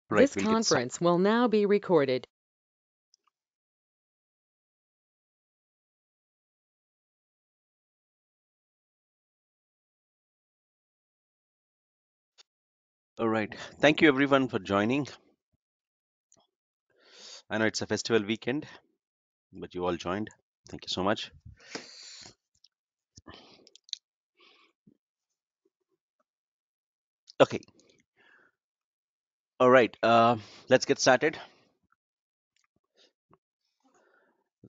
Right, This we'll get started. conference will now be recorded. All right. Thank you everyone for joining. I know it's a festival weekend, but you all joined. Thank you so much. Okay. All right. Let's get started.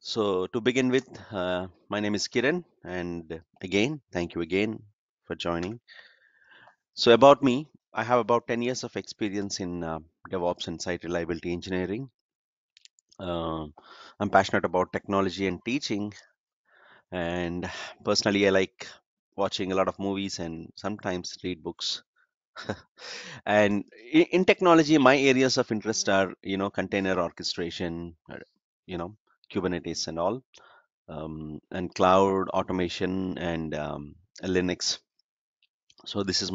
So to begin with, my name is Kiran, and again, thank you again for joining. So about me, I have about 10 years of experience in DevOps and site reliability engineering. Um I'm passionate about technology and teaching, and personally, I like watching a lot of movies and sometimes read books. And in technology, my areas of interest are, container orchestration, Kubernetes and all, and cloud automation and Linux. So these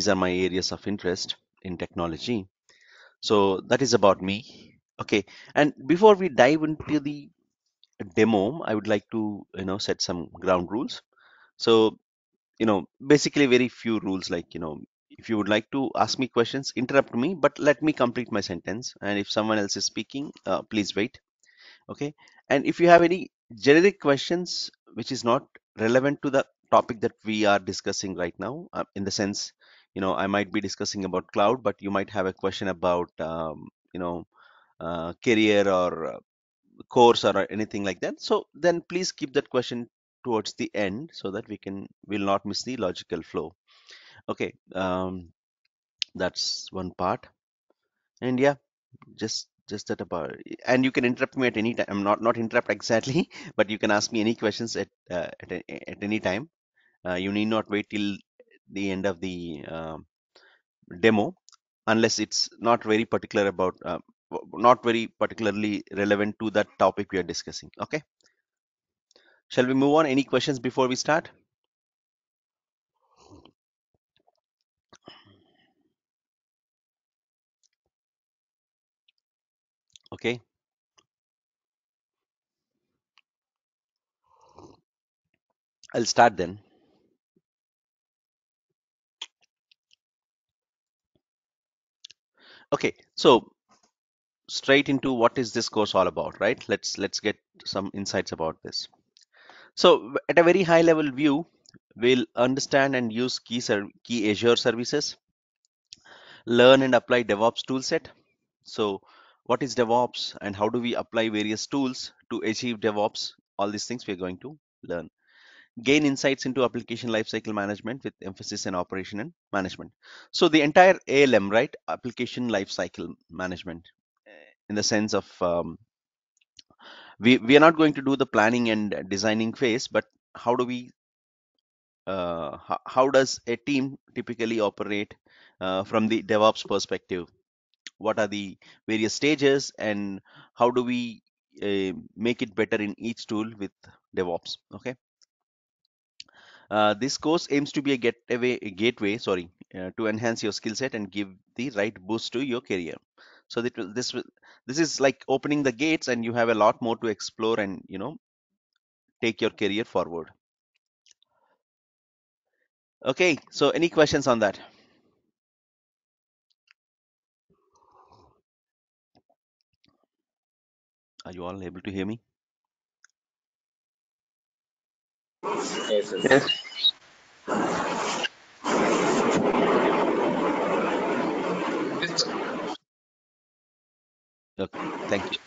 are my areas of interest in technology. So that is about me. Okay. And before we dive into the demo, I would like to, set some ground rules. So basically very few rules, like, if you would like to ask me questions, interrupt me, but let me complete my sentence. And if someone else is speaking, please wait. Okay. And if you have any generic questions which is not relevant to the topic that we are discussing right now, in the sense, I might be discussing about cloud, but you might have a question about career or course or anything like that, so then please keep that question towards the end so that will not miss the logical flow. Okay. That's one part. And yeah, just that about. And you can interrupt me at any time. I'm not interrupt exactly, but you can ask me any questions at any time. You need not wait till the end of the demo, unless it's not very particular about not very particularly relevant to that topic we are discussing. Okay. Shall we move on? Any questions before we start? Okay, I'll start then. Okay, so straight into what is this course all about, right? Let's get some insights about this. So at a very high level view, we'll understand and use key Azure services, learn and apply DevOps toolset. So what is DevOps and how do we apply various tools to achieve DevOps? All these things we're going to learn. Gain insights into application lifecycle management with emphasis on operation and management. So the entire ALM, right? Application lifecycle management, in the sense of we are not going to do the planning and designing phase, but how do we how does a team typically operate from the DevOps perspective? What are the various stages and how do we make it better in each tool with DevOps? Okay. This course aims to be a gateway, sorry, to enhance your skill set and give the right boost to your career. So this is like opening the gates, and you have a lot more to explore and take your career forward. Okay, so any questions on that? Are you all able to hear me? Yes, yes. Yes, Okay, thank you.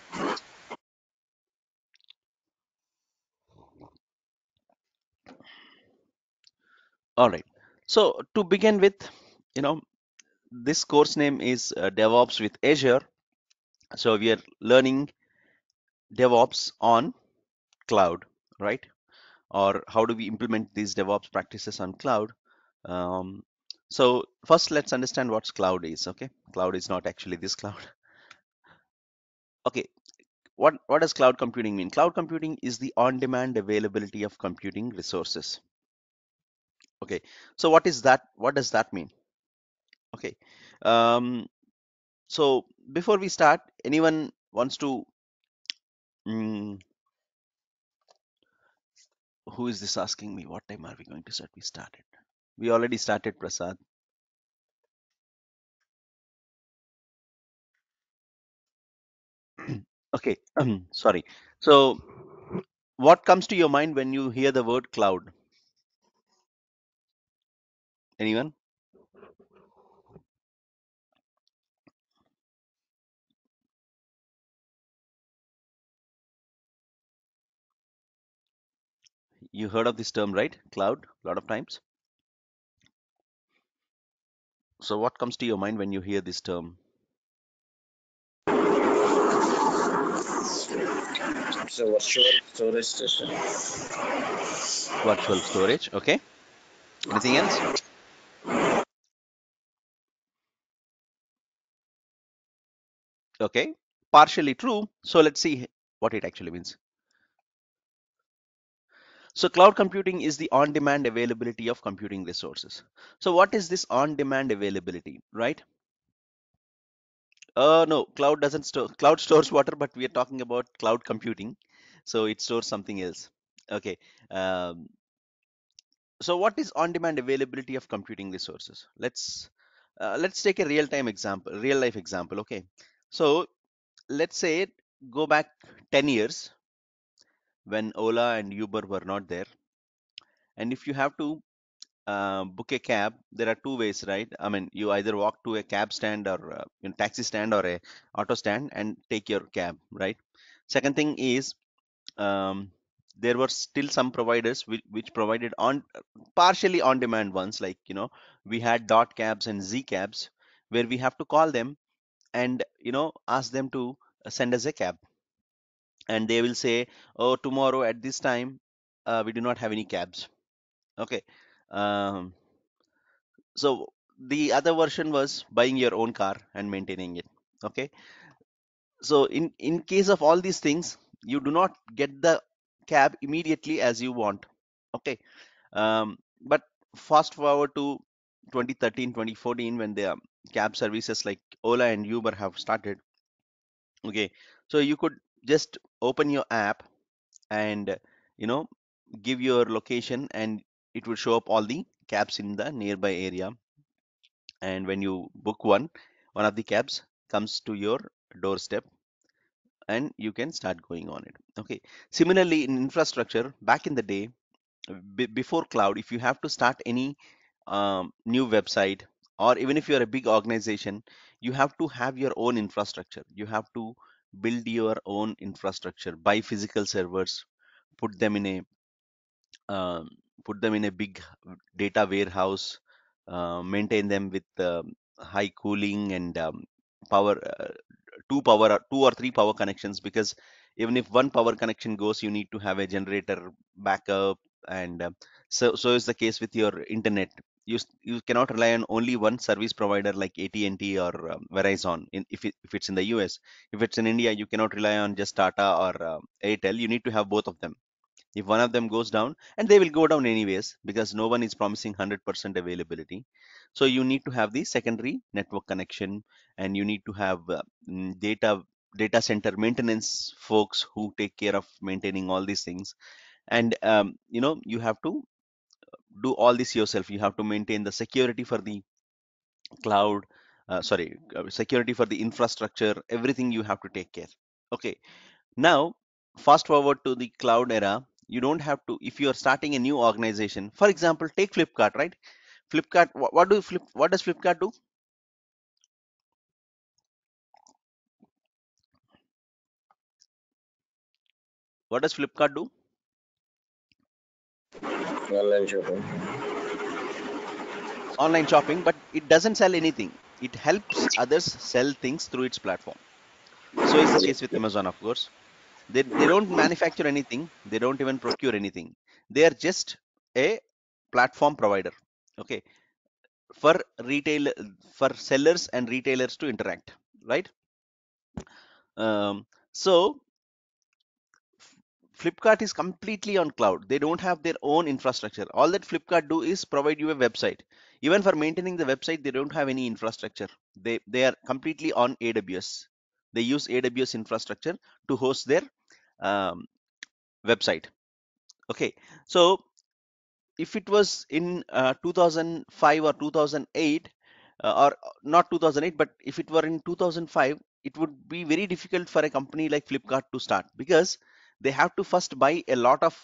All right. So to begin with, you know, this course name is DevOps with Azure. So we are learning DevOps on cloud, right? Or how do we implement these DevOps practices on cloud? Um, so first, let's understand what cloud is. Okay, cloud is not actually this cloud. Okay, what does cloud computing mean? Cloud computing is the on-demand availability of computing resources. Okay, so what is that? What does that mean? Okay, um, So before we start, anyone wants to mm, who is this asking me what time are we going to start? We started. We already started, Prasad. Okay, sorry. So what comes to your mind when you hear the word cloud? Anyone? You heard of this term, right? Cloud, a lot of times. So what comes to your mind when you hear this term? So virtual storage system. Virtual storage. Okay. Anything else? Okay. Partially true. So let's see what it actually means. So cloud computing is the on-demand availability of computing resources. So what is this on-demand availability, right? No, cloud doesn't store, cloud stores water, but we are talking about cloud computing. So it stores something else. Okay. Um, so what is on-demand availability of computing resources? Let's take a real-time example, real-life example. Okay. So let's say go back 10 years when Ola and Uber were not there. And if you have to book a cab, there are two ways, right? I mean, you either walk to a cab stand or taxi stand or a auto stand and take your cab, right? Second thing is there were still some providers which provided on partially on demand ones, like we had dot cabs and z cabs where we have to call them and ask them to send us a cab, and they will say, oh, tomorrow at this time we do not have any cabs. Okay. um, So the other version was buying your own car and maintaining it. Okay. So in case of all these things, you do not get the cab immediately as you want. Okay. But fast forward to 2013, 2014 when the cab services like Ola and Uber have started. Okay. So you could just open your app and you know give your location and it will show up all the cabs in the nearby area, and when you book one of the cabs comes to your doorstep and you can start going on it. Okay. Similarly, in infrastructure back in the day, before cloud, if you have to start any new website, or even if you're a big organization, you have to have your own infrastructure. You have to build your own infrastructure, buy physical servers, put them in a um, big data warehouse, maintain them with high cooling and power, two or three power connections, because even if one power connection goes, you need to have a generator backup. And so is the case with your internet. You cannot rely on only one service provider like AT&T or Verizon if it's in the US. If it's in India, you cannot rely on just Tata or Airtel. You need to have both of them. If one of them goes down, and they will go down anyways because no one is promising 100% availability, so you need to have the secondary network connection, and you need to have data center maintenance folks who take care of maintaining all these things. And you have to do all this yourself. You have to maintain the security for the cloud, security for the infrastructure, everything you have to take care. Okay. Now, fast forward to the cloud era. You don't have to, if you are starting a new organization, for example, take Flipkart, right? Flipkart, what does Flipkart do? What does Flipkart do? Online shopping. Online shopping, but it doesn't sell anything. It helps others sell things through its platform. So is the case with Amazon, of course. They don't manufacture anything. They don't even procure anything. They are just a platform provider. Okay. For retail, for sellers and retailers to interact, right? So Flipkart is completely on cloud. They don't have their own infrastructure. All that Flipkart do is provide you a website. Even for maintaining the website, they don't have any infrastructure. They are completely on AWS. They use AWS infrastructure to host their um, website. Okay, so if it was in 2005 or 2008, or not 2008, but if it were in 2005, it would be very difficult for a company like Flipkart to start, because they have to first buy a lot of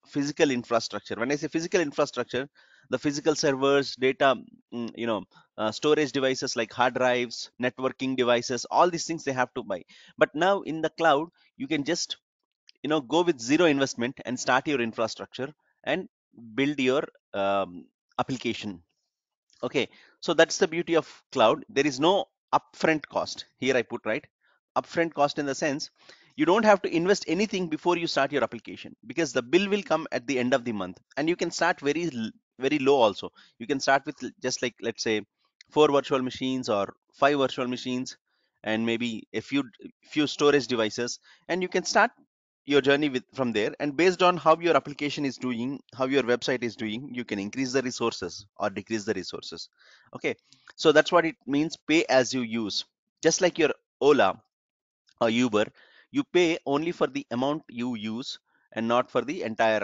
physical infrastructure. When I say physical infrastructure, the physical servers, data, storage devices like hard drives, networking devices, all these things they have to buy. But now in the cloud, you can just go with zero investment and start your infrastructure and build your application. Okay, so that's the beauty of cloud. There is no upfront cost here. I put right upfront cost in the sense you don't have to invest anything before you start your application, because the bill will come at the end of the month, and you can start very low also. You can start with just like, let's say, four virtual machines or five virtual machines, and maybe a few storage devices, and you can start your journey with from there. And based on how your application is doing, how your website is doing, you can increase the resources or decrease the resources. Okay, so that's what it means, pay as you use. Just like your Ola or Uber, you pay only for the amount you use and not for the entire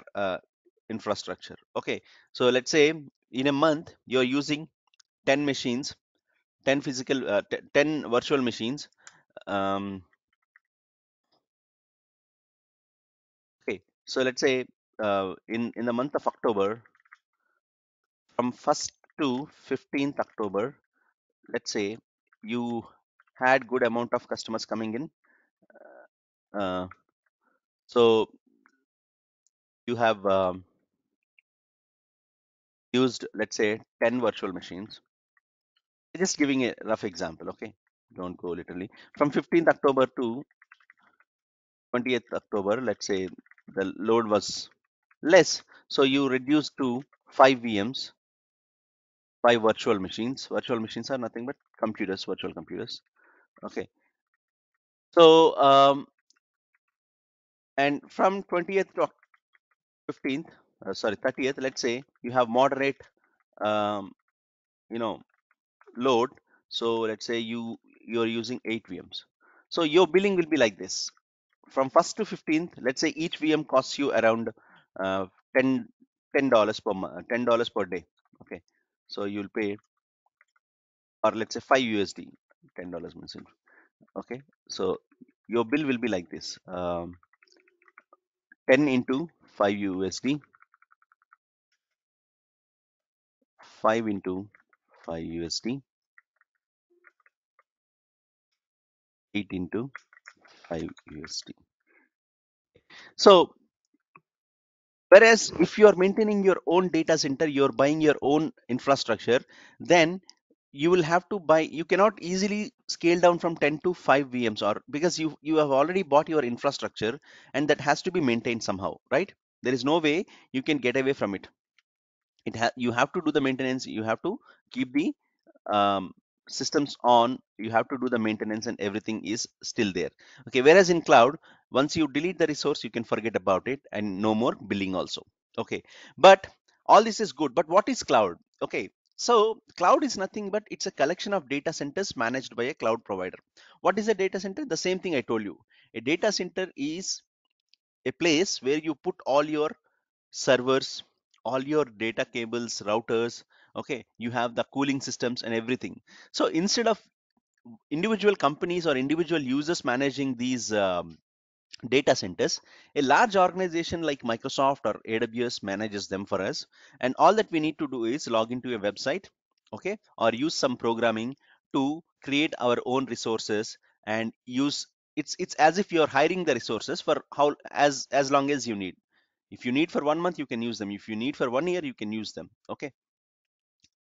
infrastructure. Okay, so let's say in a month you're using 10 machines, 10 physical 10 virtual machines. um, okay, so let's say in the month of October, from 1st to 15th October, let's say you had good amount of customers coming in. Uh, so you have used, let's say, 10 virtual machines. Just giving a rough example, okay? Don't go literally. From 15th October to 20th October, let's say the load was less. So you reduce to 5 VMs, 5 virtual machines. Virtual machines are nothing but computers, virtual computers. Okay. So, and from 20th to 15th, sorry, 30th, let's say you have moderate, um, you know, load. So let's say you're using 8 VMs. So your billing will be like this. From 1st to 15th, let's say each VM costs you around uh, 10 $10 per month, $10 per day. Okay, so you'll pay, or let's say 5 USD, $10 means okay. So your bill will be like this: 10 into 5 USD, 5 into 5 USD, 8 into 5 USD. So whereas if you are maintaining your own data center, you're buying your own infrastructure, then you will have to buy, you cannot easily scale down from 10 to 5 VMs, or because you have already bought your infrastructure, and that has to be maintained somehow, right? There is no way you can get away from it. You have to do the maintenance, you have to keep the um, systems on, you have to do the maintenance, and everything is still there. Okay, whereas in cloud, once you delete the resource, you can forget about it, and no more billing also. Okay, but all this is good, but what is cloud? Okay, so cloud is nothing but it's a collection of data centers managed by a cloud provider. What is a data center? The same thing I told you. A data center is a place where you put all your servers, all your data cables, routers. Okay, you have the cooling systems and everything. So instead of individual companies or individual users managing these data centers, a large organization like Microsoft or AWS manages them for us. And all that we need to do is log into a website, okay, or use some programming to create our own resources and use. It's as if you're hiring the resources for how as long as you need. If you need for 1 month, you can use them. If you need for 1 year, you can use them. Okay.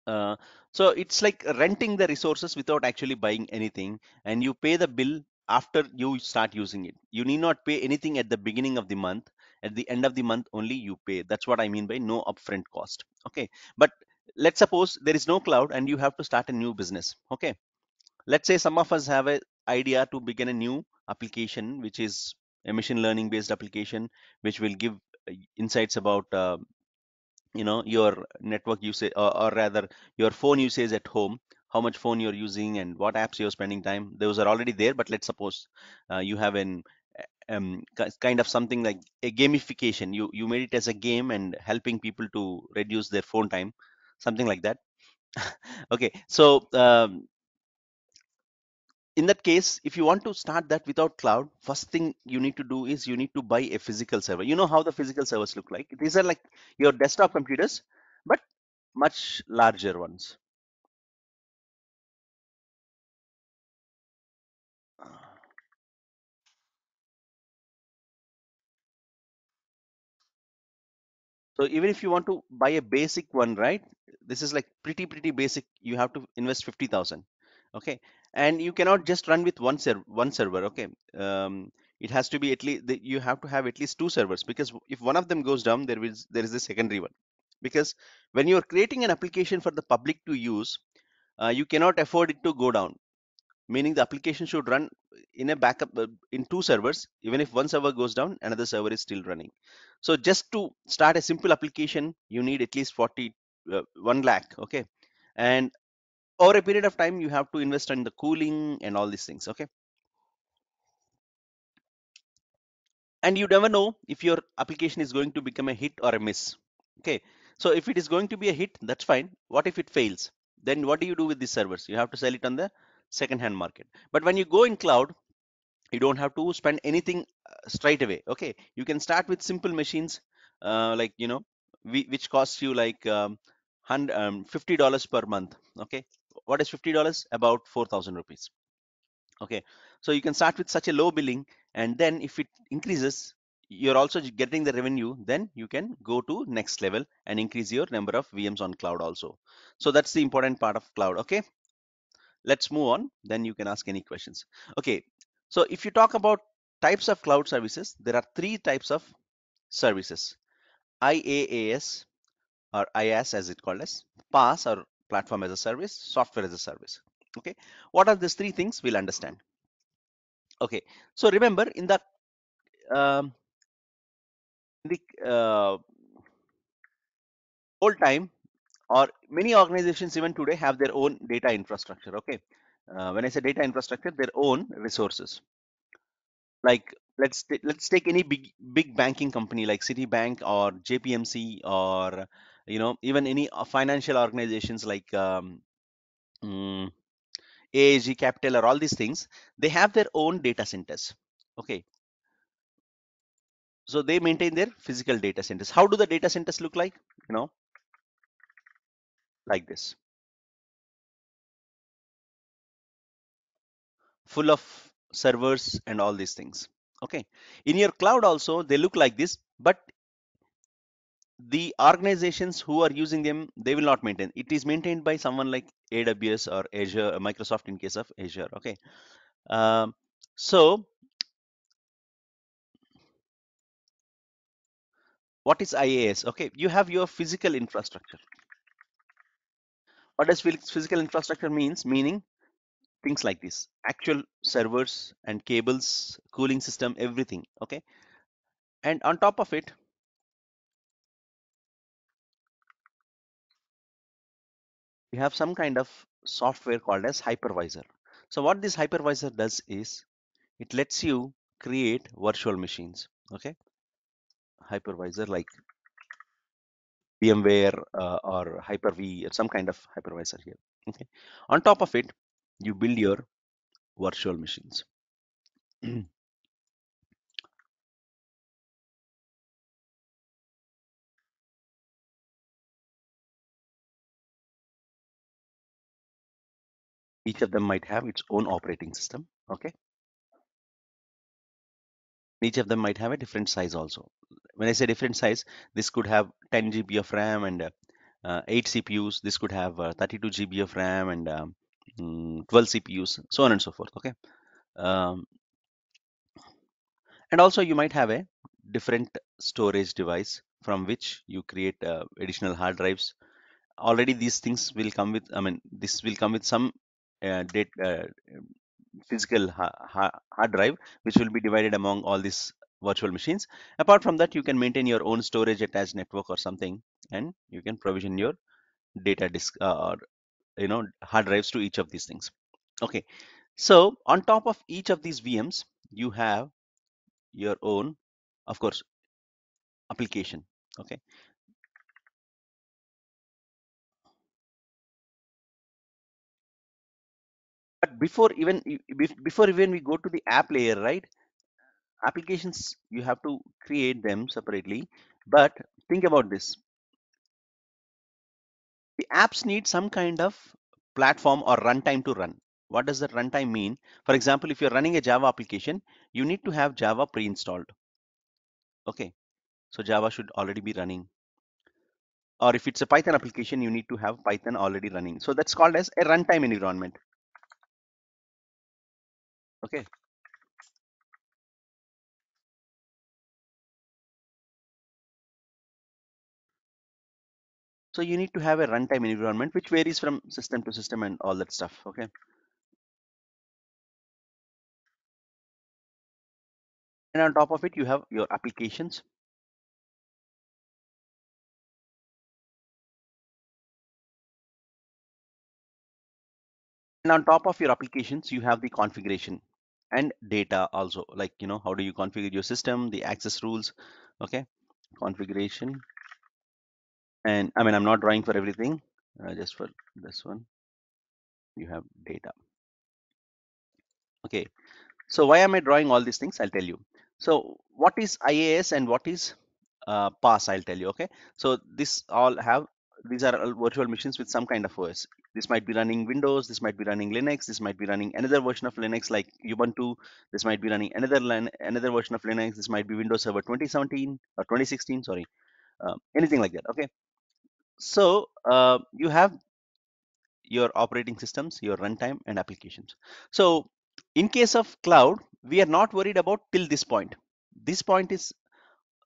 Uh, so it's like renting the resources without actually buying anything, and you pay the bill after you start using it. You need not pay anything at the beginning of the month. At the end of the month only you pay. That's what I mean by no upfront cost. Okay. But let's suppose there is no cloud and you have to start a new business. Okay. Let's say some of us have an idea to begin a new application which is a machine learning based application which will give insights about your network usage, or rather your phone usage at home, how much phone you're using and what apps you're spending time. Those are already there, but let's suppose you have an kind of something like a gamification. You made it as a game and helping people to reduce their phone time, something like that. Okay, so in that case, if you want to start that without cloud, first thing you need to do is you need to buy a physical server. You know how the physical servers look like. These are like your desktop computers, but much larger ones. So even if you want to buy a basic one, right? This is like pretty basic. You have to invest 50,000. Okay, and you cannot just run with one server. Okay, it has to be at least you have to have at least two servers, because if one of them goes down, there is a secondary one. Because when you are creating an application for the public to use, you cannot afford it to go down, meaning the application should run in a backup in two servers. Even if one server goes down, another server is still running. So just to start a simple application, you need at least 1 lakh. Okay, and over a period of time you have to invest in the cooling and all these things. Okay, and you never know if your application is going to become a hit or a miss. Okay, so if it is going to be a hit, that's fine. What if it fails? Then what do you do with these servers? You have to sell it on the second hand market. But when you go in cloud, you don't have to spend anything straight away. Okay, you can start with simple machines, like which costs you like $50 per month. Okay, what is $50? About 4,000 rupees. Okay, so you can start with such a low billing, and then if it increases, you're also getting the revenue, then you can go to next level and increase your number of VMs on cloud also. So that's the important part of cloud. Okay, let's move on, then you can ask any questions. Okay, so if you talk about types of cloud services, there are three types of services: IaaS, or IaaS as it called as, PaaS or platform as a service, software as a service. Okay, what are these three things? We'll understand. Okay, so remember in um, the old time, or many organizations even today have their own data infrastructure. Okay, when I say data infrastructure, their own resources. Like let's take any big banking company like Citibank or JPMC, or even any financial organizations like mm, AAG Capital, or all these things. They have their own data centers. Okay, so they maintain their physical data centers. How do the data centers look like? You know, like this, full of servers and all these things. Okay, in your cloud also they look like this, but the organizations who are using them, they will not maintain. It is maintained by someone like AWS or Azure, Microsoft in case of Azure. Okay, um, so what is IaaS? Okay, you have your physical infrastructure. What does physical infrastructure means? Meaning things like this: actual servers and cables, cooling system, everything. Okay, and on top of it, you have some kind of software called as hypervisor. So what this hypervisor does is it lets you create virtual machines. Okay, hypervisor like VMware, or Hyper-V, or some kind of hypervisor here. Okay, on top of it, you build your virtual machines. Each of them might have its own operating system. Okay, each of them might have a different size also. When I say different size, this could have 10 GB of RAM and 8 CPUs. This could have 32 GB of RAM and 12 CPUs, so on and so forth. Okay, um, and also you might have a different storage device from which you create additional hard drives. Already these things will come with, I mean, this will come with some data, physical hard drive, which will be divided among all these virtual machines. Apart from that, you can maintain your own storage attached network or something, and you can provision your data disk or hard drives to each of these things. Okay, so on top of each of these VMs, you have your own, of course, application. Okay, but before even we go to the app layer, right? Applications, you have to create them separately. But think about this: the apps need some kind of platform or runtime to run. What does that runtime mean? For example, if you're running a Java application, you need to have Java pre-installed. Okay, so Java should already be running. Or if it's a Python application, you need to have Python already running. So that's called as a runtime environment. Okay, so you need to have a runtime environment which varies from system to system and all that stuff. Okay, and on top of it, you have your applications. And on top of your applications, you have the configuration and data also. Like, how do you configure your system, the access rules, okay, configuration. And I mean, I'm not drawing for everything, just for this one, you have data. Okay, so why am I drawing all these things? I'll tell you. So what is IaaS and what is PaaS? I'll tell you. Okay. So these are all virtual machines with some kind of OS. This might be running Windows. This might be running Linux. This might be running another version of Linux like Ubuntu. This might be running another version of Linux. This might be Windows Server 2017 or 2016. Sorry, anything like that. Okay. So you have your operating systems, your runtime, and applications. So, in case of cloud, we are not worried about till this point. This point is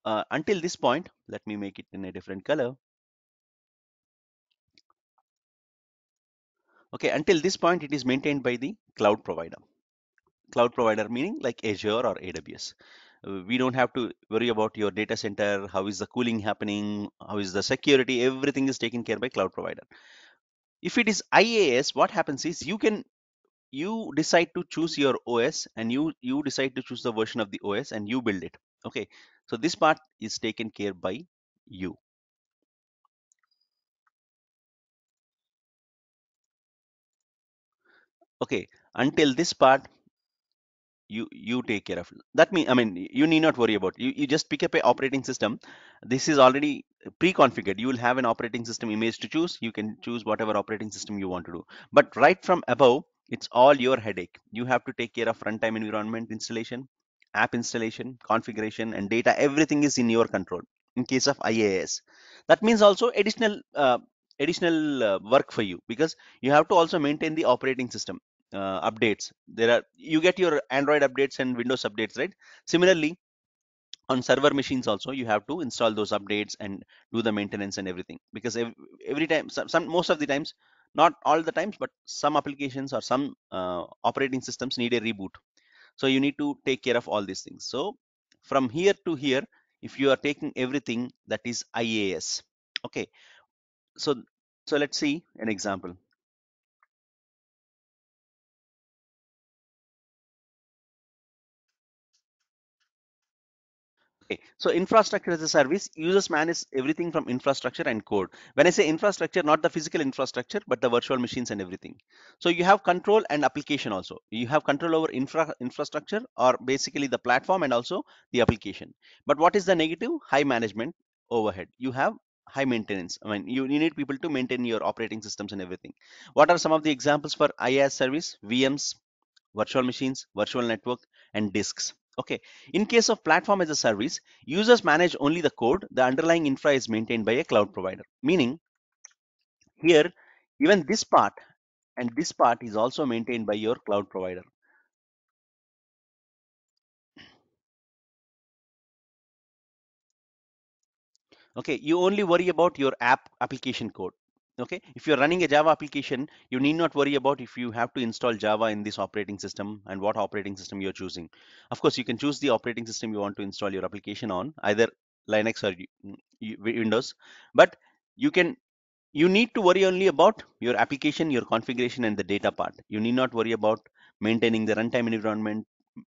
until this point. Let me make it in a different color. Okay, until this point, it is maintained by the cloud provider. Cloud provider meaning like Azure or AWS. We don't have to worry about your data center. How is the cooling happening? How is the security? Everything is taken care by cloud provider. If it is IaaS, what happens is you decide to choose your OS, and you decide to choose the version of the OS and you build it. Okay, so this part is taken care by you. Okay, until this part you take care of that. Mean, I mean, you need not worry about, you just pick up a operating system. This is already pre-configured. You will have an operating system image to choose. You can choose whatever operating system you want to do, but right from above, it's all your headache. You have to take care of runtime environment installation, app installation, configuration, and data. Everything is in your control in case of IaaS. That means also additional work for you, because you have to also maintain the operating system updates. There are, you get your Android updates and Windows updates, right? Similarly, on server machines also, you have to install those updates and do the maintenance and everything, because every time, some most of the times, not all the times, but some applications or some operating systems need a reboot. So you need to take care of all these things. So from here to here, if you are taking everything, that is IaaS. Okay, so let's see an example. Okay, so infrastructure as a service, users manage everything from infrastructure and code. When I say infrastructure, not the physical infrastructure, but the virtual machines and everything. So you have control and application also. You have control over infrastructure, or basically the platform, and also the application. But what is the negative? High management overhead. You have high maintenance. I mean, you need people to maintain your operating systems and everything. What are some of the examples for IaaS service? VMs, virtual machines, virtual network, and disks. Okay. In case of platform as a service, users manage only the code. The underlying infra is maintained by a cloud provider. Meaning here, even this part and this part is also maintained by your cloud provider. Okay. You only worry about your application code. Okay, if you're running a Java application, you need not worry about if you have to install Java in this operating system and what operating system you're choosing. Of course, you can choose the operating system you want to install your application on, either Linux or Windows, but you can you need to worry only about your application, your configuration, and the data part. You need not worry about maintaining the runtime environment,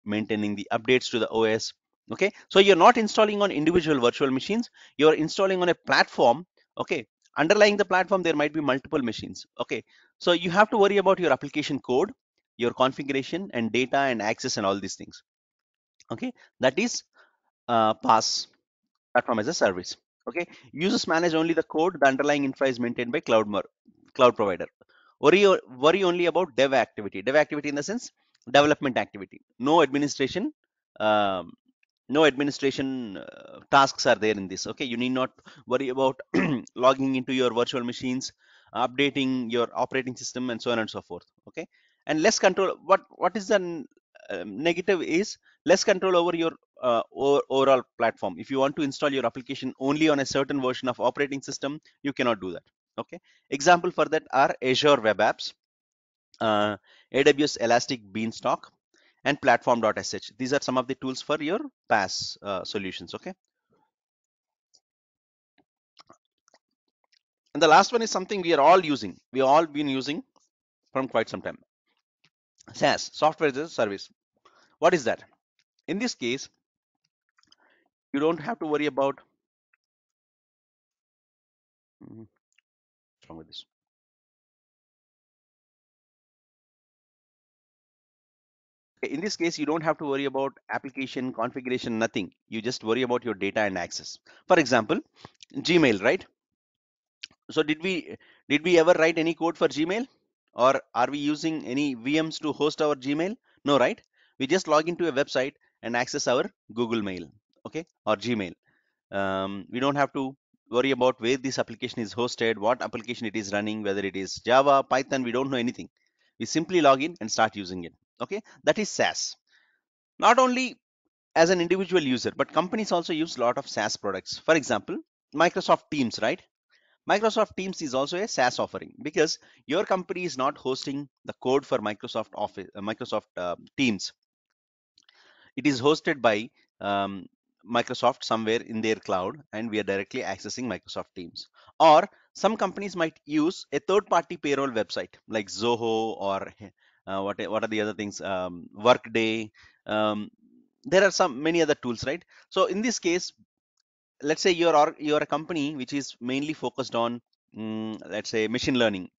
maintaining the updates to the OS. Okay, so you're not installing on individual virtual machines, you're installing on a platform. Okay, underlying the platform, there might be multiple machines. Okay, so you have to worry about your application code, your configuration, and data and access, and all these things. Okay, that is PaaS, platform as a service. Okay, users manage only the code, the underlying infra is maintained by cloud provider. Worry only about dev activity in the sense development activity. No administration, um, no administration tasks are there in this. Okay, you need not worry about logging into your virtual machines, updating your operating system, and so on and so forth. Okay, and less control. What is the negative is less control over your overall platform. If you want to install your application only on a certain version of operating system, you cannot do that. Okay, example for that are Azure Web Apps, uh, AWS Elastic Beanstalk, and platform.sh. These are some of the tools for your PaaS solutions. Okay, and the last one is something we are all using. We all been using from quite some time. SaaS, software as a service. What is that? In this case, you don't have to worry about. What's wrong with this? Okay, in this case, you don't have to worry about application configuration, nothing. You just worry about your data and access. For example, Gmail, right? So did we ever write any code for Gmail, or are we using any VMs to host our Gmail? No, right? We just log into a website and access our Google Mail, okay, or Gmail. We don't have to worry about where this application is hosted, what application it is running, whether it is Java, Python. We don't know anything. We simply log in and start using it. Okay, that is SaaS. Not only as an individual user, but companies also use a lot of SaaS products. For example, Microsoft Teams, right? Microsoft Teams is also a SaaS offering because your company is not hosting the code for Microsoft Office, Microsoft Teams. It is hosted by um, Microsoft somewhere in their cloud, and we are directly accessing Microsoft Teams. Or some companies might use a third-party payroll website like Zoho or what are the other things? Workday. Um, there are some many other tools, right? So in this case, let's say you're a company which is mainly focused on let's say machine learning,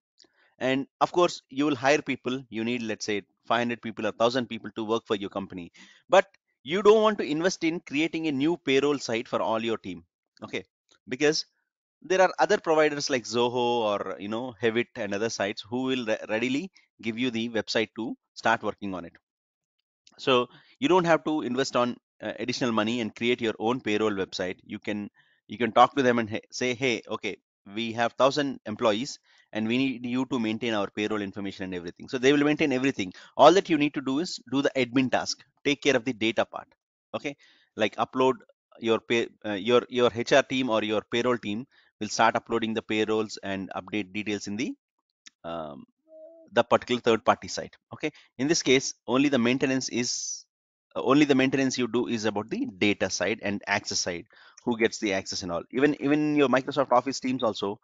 and of course you will hire people. You need, let's say, 500 people or 1000 people to work for your company, but you don't want to invest in creating a new payroll site for all your team. Okay, because there are other providers like Zoho or Hevit and other sites who will readily give you the website to start working on it. So you don't have to invest on additional money and create your own payroll website. You can talk to them and say, hey, okay, we have 1000 employees and we need you to maintain our payroll information and everything. So they will maintain everything. All that you need to do is do the admin task, take care of the data part. Okay, like upload your HR team or your payroll team will start uploading the payrolls and update details in um, the particular third party site. Okay, in this case only the maintenance you do is about the data side and access side, who gets the access and all. Even your Microsoft Office Teams also,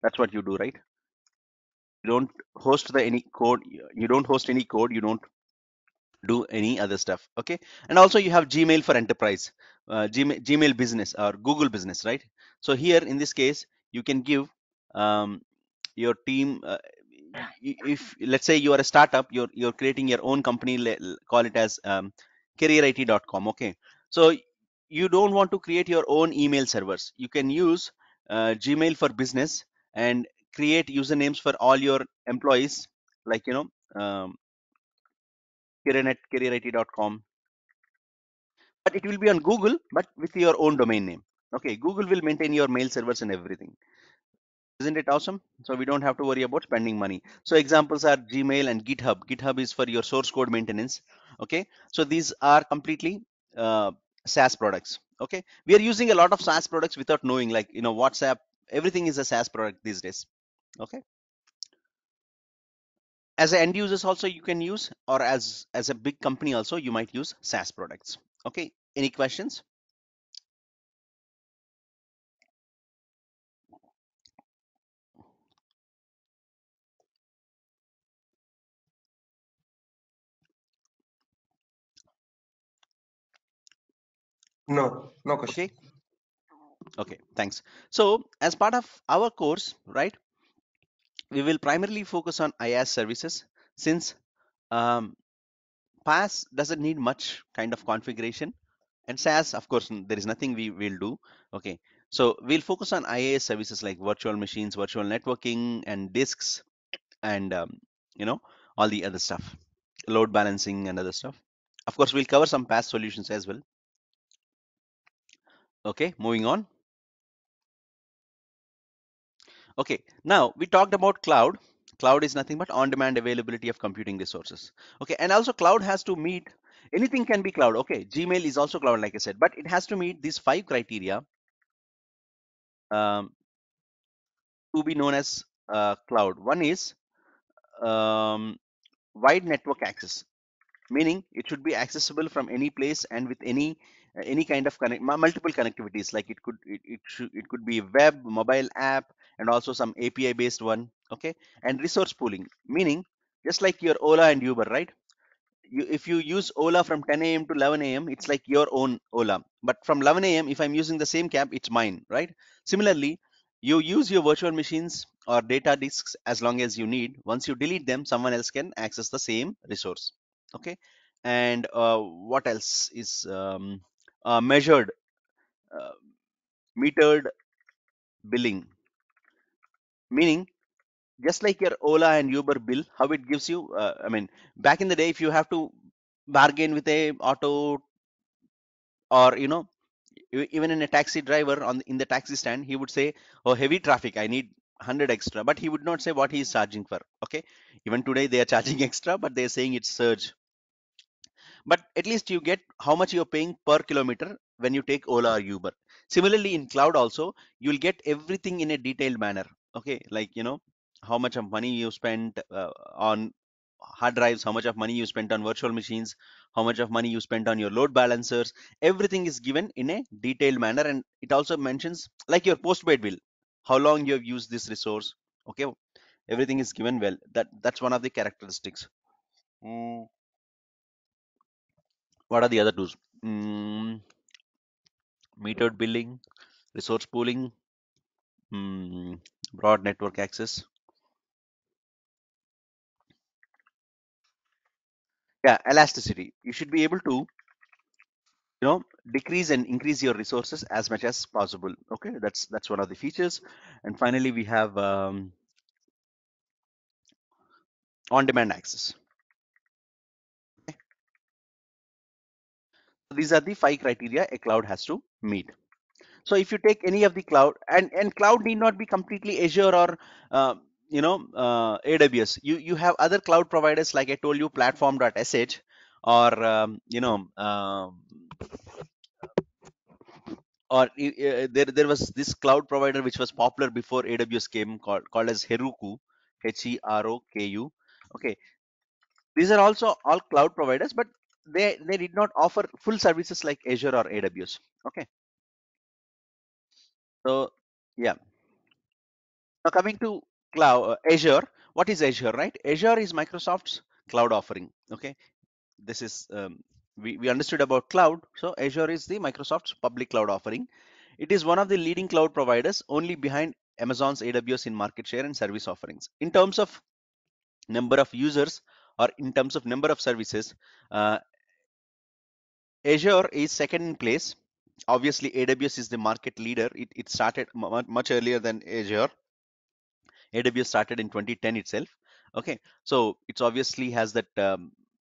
that's what you do, right? You don't host the any code, you don't host any code, you don't do any other stuff. Okay, and also you have Gmail for enterprise, Gmail business or Google business, right? So here in this case you can give um, your team if let's say you are a startup, you're creating your own company, call it as careerit.com. Okay, so you don't want to create your own email servers, you can use Gmail for business and create usernames for all your employees, like Kiran at careerit.com, but it will be on Google but with your own domain name. Okay, Google will maintain your mail servers and everything. Isn't it awesome? So we don't have to worry about spending money. So examples are Gmail and GitHub. GitHub is for your source code maintenance. Okay, so these are completely uh, SaaS products. Okay, we are using a lot of SaaS products without knowing, like WhatsApp. Everything is a SaaS product these days. Okay, as an end users also you can use, or as a big company also you might use SaaS products. Okay, any questions? No, no question. Okay, okay, thanks. So as part of our course, right, we will primarily focus on IaaS services, since um, PaaS doesn't need much kind of configuration, and SaaS, of course, there is nothing we will do. Okay, so we'll focus on IaaS services like virtual machines, virtual networking, and disks, and you know all the other stuff, load balancing and other stuff. Of course, we'll cover some PaaS solutions as well. Okay, moving on. Okay, now we talked about cloud. Cloud is nothing but on-demand availability of computing resources. Okay, and also cloud has to meet, anything can be cloud. Okay, Gmail is also cloud, like I said, but it has to meet these 5 criteria um, to be known as cloud. One is um, wide network access, meaning it should be accessible from any place and with any kind of multiple connectivities, like it could be web, mobile app, and also some API based one. Okay, and resource pooling, meaning just like your Ola and Uber, right? If you use Ola from 10 a.m. to 11 a.m., it's like your own Ola. But from 11 a.m., if I'm using the same cab, it's mine, right? Similarly, you use your virtual machines or data disks as long as you need. Once you delete them, someone else can access the same resource. Okay. And what else is measured, uh, metered billing, meaning just like your Ola and Uber bill, how it gives you, I mean, back in the day, if you have to bargain with a auto, or even in a taxi driver on in the taxi stand, he would say, oh, heavy traffic, I need 100 extra, but he would not say what he is charging for. Okay, even today they are charging extra, but they're saying it's surge. But at least you get how much you're paying per kilometer when you take Ola or Uber. Similarly, in cloud also, you'll get everything in a detailed manner. Okay, like how much of money you spent on hard drives, how much of money you spent on virtual machines, how much of money you spent on your load balancers. Everything is given in a detailed manner, and it also mentions like your postpaid bill, how long you have used this resource. Okay, everything is given well. That's one of the characteristics. Mm, what are the other tools? Mm, metered billing, resource pooling, mm, broad network access. Yeah, elasticity. You should be able to, decrease and increase your resources as much as possible. Okay, that's one of the features. And finally, we have on-demand access. These are the 5 criteria a cloud has to meet. So if you take any of the cloud, and cloud need not be completely Azure or AWS. You have other cloud providers, like I told you, platform.sh, or there was this cloud provider which was popular before AWS came, called as Heroku, Heroku. Okay, these are also all cloud providers, but they did not offer full services like Azure or AWS. Okay, so yeah. Now coming to cloud, Azure. What is Azure, right? Azure is Microsoft's cloud offering. Okay, this is we understood about cloud. So Azure is the Microsoft's public cloud offering. It is one of the leading cloud providers, only behind Amazon's AWS in market share and service offerings. In terms of number of users, or in terms of number of services, uh, Azure is second in place. Obviously, AWS is the market leader. It started much earlier than Azure. AWS started in 2010 itself. Okay, so it's obviously has that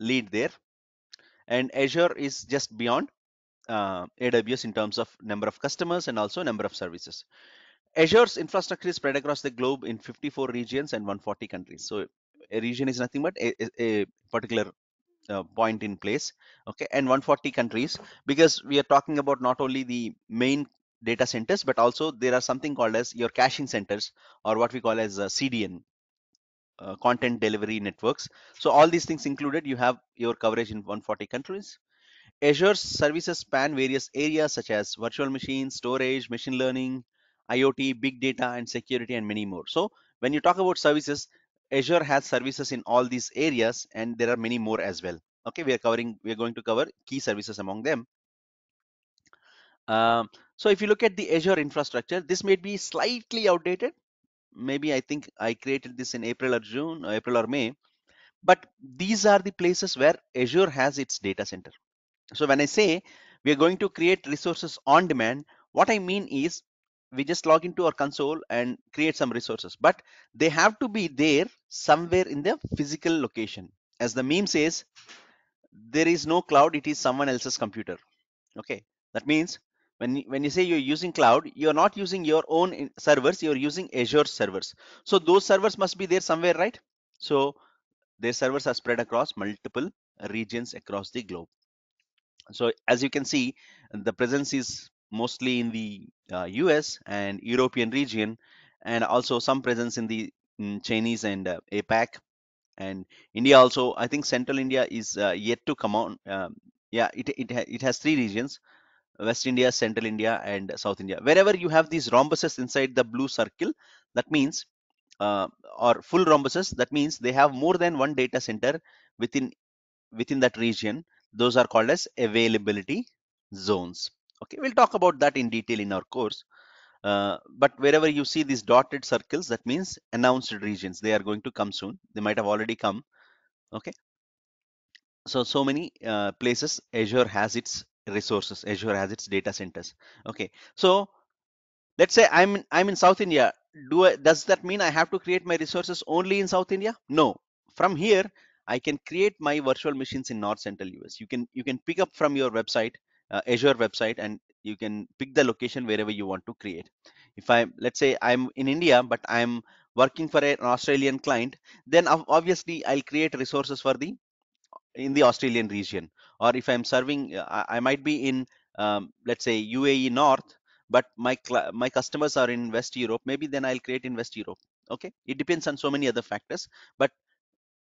lead there, and Azure is just beyond AWS in terms of number of customers and also number of services. Azure's infrastructure is spread across the globe in 54 regions and 140 countries. So a region is nothing but a particular point in place. Okay, and 140 countries, because we are talking about not only the main data centers, but also there are something called as your caching centers, or what we call as CDN, content delivery networks. So all these things included, you have your coverage in 140 countries. Azure's services span various areas such as virtual machines, storage, machine learning, IoT, big data, and security, and many more. So when you talk about services, Azure has services in all these areas, and there are many more as well. Okay, we are going to cover key services among them. Um, so if you look at the Azure infrastructure, this may be slightly outdated. Maybe I think I created this in April or June, or April or May. But these are the places where Azure has its data center. So when I say we are going to create resources on demand, what I mean is we just log into our console and create some resources, but they have to be there somewhere in the physical location. As the meme says, there is no cloud, it is someone else's computer. Okay, that means when you say you're using cloud, you're not using your own servers, you're using Azure servers. So those servers must be there somewhere, right? So their servers are spread across multiple regions across the globe. So as you can see, the presence is mostly in the US and European region, and also some presence in the Chinese and APAC, and India also. I think Central India is yet to come on. Yeah, it has three regions: West India, Central India, and South India. Wherever you have these rhombuses inside the blue circle, that means uh, or full rhombuses, that means they have more than one data center within that region. Those are called as availability zones. Okay, we'll talk about that in detail in our course. But wherever you see these dotted circles, that means announced regions. They are going to come soon. They might have already come. Okay, so many places Azure has its resources. Azure has its data centers. Okay, so let's say I'm in South India. Does that mean I have to create my resources only in South India? No. From here, I can create my virtual machines in North Central US. You can pick up from your website, Azure website, and you can pick the location wherever you want to create. If I let's say I'm in India, but I'm working for an Australian client, then obviously I'll create resources for the in the Australian region. Or if I'm serving, I might be in let's say UAE North, but my customers are in West Europe. Maybe then I'll create in West Europe. Okay, it depends on so many other factors, but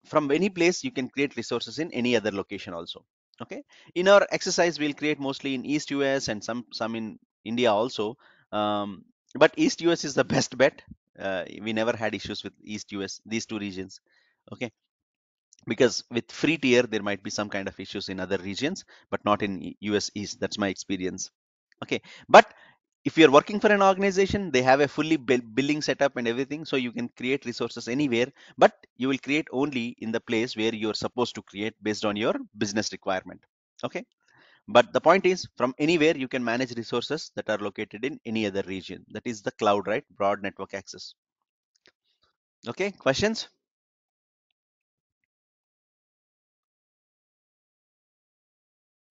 from any place you can create resources in any other location also. Okay, in our exercise we'll create mostly in East US and some in India also. But East US is the best bet. We never had issues with East US, these two regions. Okay, because with free tier there might be some kind of issues in other regions, but not in US East. That's my experience. Okay, but if you're working for an organization, they have a fully billing setup and everything, so you can create resources anywhere, but you will create only in the place where you're supposed to create based on your business requirement. Okay, but the point is, from anywhere you can manage resources that are located in any other region. That is the cloud, right? Broad network access. Okay, questions?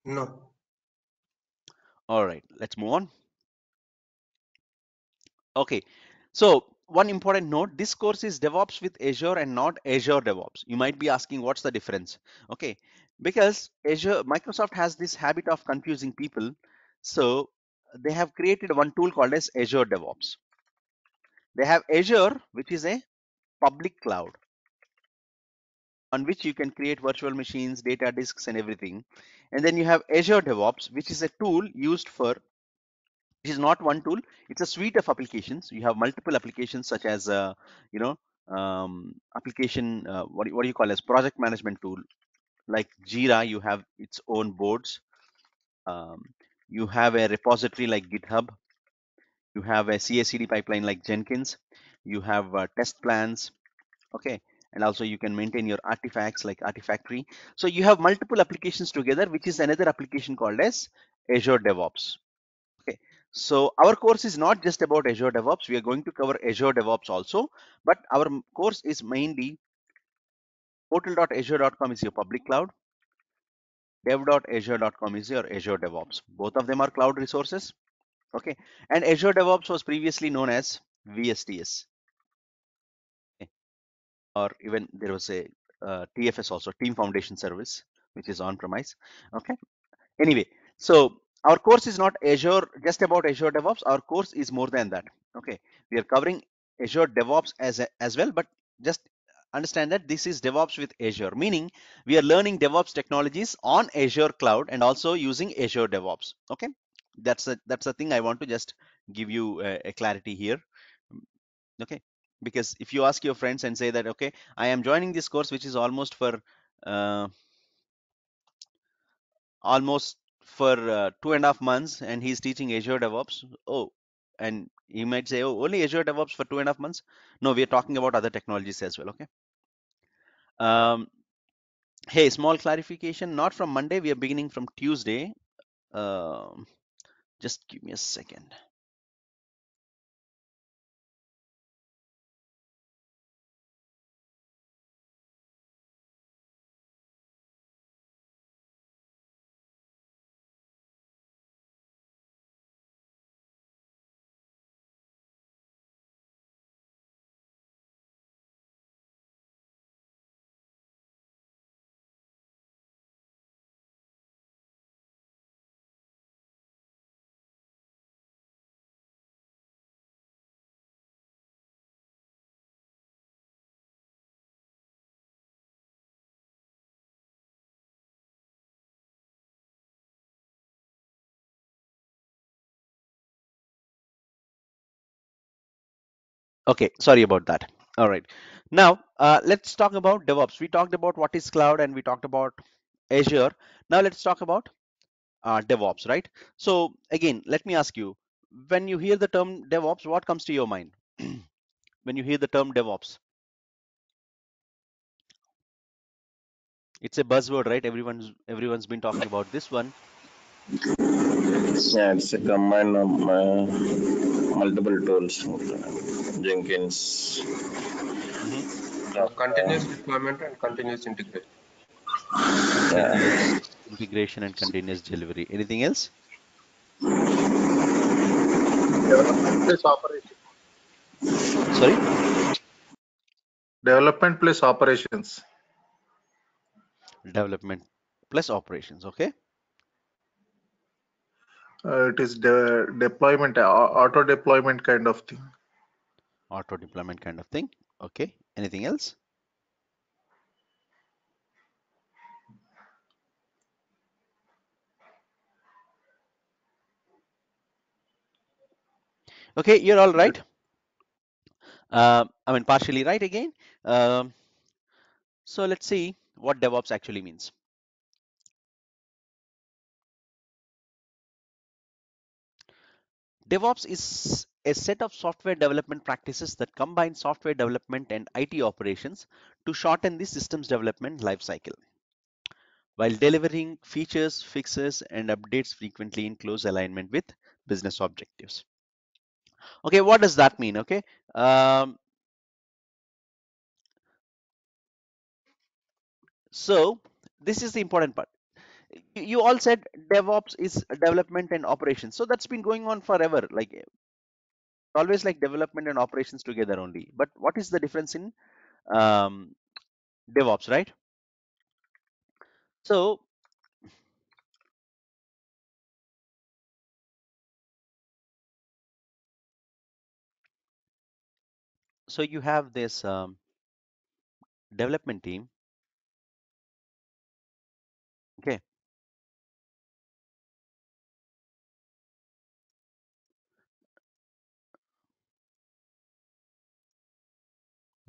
No. All right, let's move on. Okay, so one important note, this course is DevOps with Azure and not Azure DevOps. You might be asking what's the difference? Okay, because Microsoft has this habit of confusing people. So they have created one tool called as Azure DevOps. They have Azure, which is a public cloud on which you can create virtual machines, data disks, and everything. And then you have Azure DevOps, which is a tool used for, it is not one tool, it's a suite of applications. You have multiple applications such as you know application what do you call as project management tool like Jira. You have its own boards. um, you have a repository like GitHub. You have a CI/CD pipeline like Jenkins. You have test plans. Okay, and also you can maintain your artifacts like Artifactory. So you have multiple applications together, which is another application called as Azure DevOps. Okay, so our course is not just about Azure DevOps. We are going to cover Azure DevOps also, but our course is mainly portal.azure.com is your public cloud, dev.azure.com is your Azure DevOps. Both of them are cloud resources. Okay, and Azure DevOps was previously known as VSTS, okay, or even there was a TFS also, Team Foundation Service, which is on premise. Okay, anyway, so our course is not Azure, just about Azure DevOps. Our course is more than that. Okay, we are covering Azure DevOps as well, but just understand that this is DevOps with Azure, meaning we are learning DevOps technologies on Azure cloud and also using Azure DevOps. Okay, that's the thing I want to just give you a clarity here. Okay, because if you ask your friends and say that, okay, I am joining this course which is uh, almost for 2.5 months, and he's teaching Azure DevOps. Oh, and you might say, oh, only Azure DevOps for 2.5 months. No, we are talking about other technologies as well. Okay. um, hey, small clarification, not from Monday, we are beginning from Tuesday. um, just give me a second. Okay, sorry about that. All right, now let's talk about DevOps. We talked about what is cloud and we talked about Azure. Now let's talk about DevOps, right? So again, let me ask you, when you hear the term DevOps, what comes to your mind? When you hear the term DevOps, it's a buzzword, right? Everyone's been talking about this one. Yeah, it's a combine of multiple tools, Jenkins, Hmm. Docker. Continuous deployment and continuous integration. Yeah, Continuous integration and continuous delivery. Anything else? Development plus operation. Sorry, Development plus operations. development plus operations. Okay, It is deployment, auto deployment kind of thing. auto deployment kind of thing. Okay, anything else? Okay, you're all That right. I mean, partially right again. Um, so let's see what DevOps actually means. DevOps is a set of software development practices that combine software development and IT operations to shorten the systems development lifecycle while delivering features, fixes, and updates frequently in close alignment with business objectives. Okay, what does that mean? Okay, um, so this is the important part. You all said DevOps is development and operations, so that's been going on forever. Like always, like development and operations together only. But what is the difference in um, DevOps, right? So so you have this development team. Okay,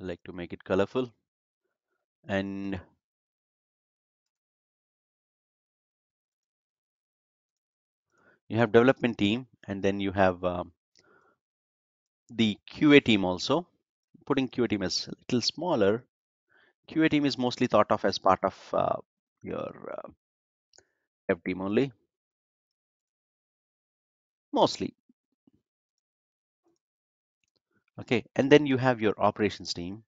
I like to make it colorful, and you have development team, and then you have the QA team also. Putting QA team as a little smaller. QA team is mostly thought of as part of your dev team only, mostly. Okay, and then you have your operations team.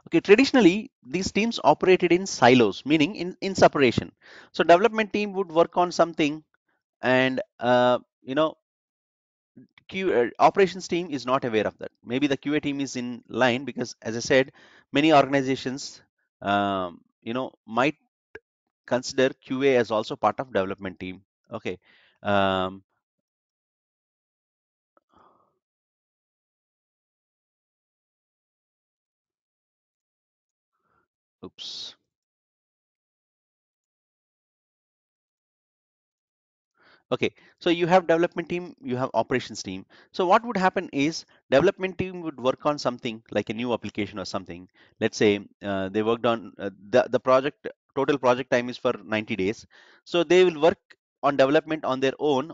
Okay, traditionally these teams operated in silos, meaning in separation. So development team would work on something, and operations team is not aware of that. Maybe the QA team is in line, because as I said, many organizations might consider QA as also part of development team. Okay. Um, oops. Okay, so you have development team, you have operations team. So what would happen is development team would work on something like a new application or something. Let's say they worked on the project. Total project time is for 90 days. So they will work on development on their own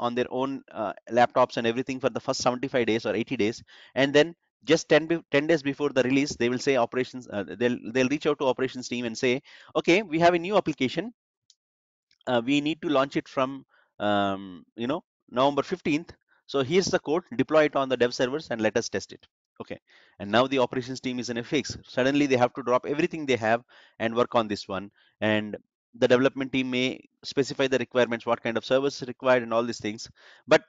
laptops and everything for the first 75 days or 80 days, and then just 10 days before the release, they will say operations. They'll reach out to operations team and say, okay, we have a new application, we need to launch it from November 15th. So here's the code, deploy it on the dev servers and let us test it. Okay, and now the operations team is in a fix. Suddenly they have to drop everything they have and work on this one. And the development team may specify the requirements, what kind of servers required and all these things. But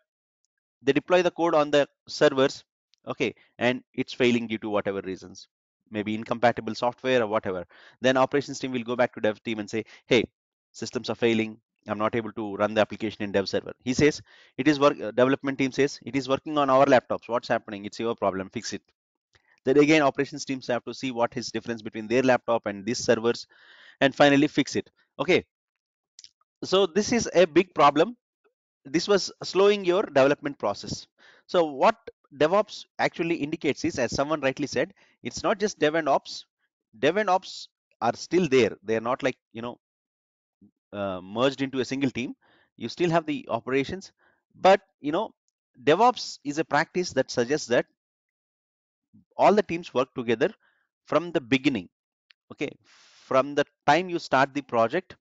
they deploy the code on the servers, okay, and it's failing due to whatever reasons, maybe incompatible software or whatever. Then operations team will go back to dev team and say, hey, systems are failing, I'm not able to run the application in dev server. He says it is work development team says it is working on our laptops, what's happening, it's your problem, fix it. Then again operations teams have to see what is difference between their laptop and these servers and finally fix it. Okay, so this is a big problem. This was slowing your development process. So what DevOps actually indicates is, as someone rightly said, it's not just dev and ops. Dev and ops are still there. They are not like, merged into a single team. You still have the operations, but DevOps is a practice that suggests that all the teams work together from the beginning. Okay, from the time you start the project.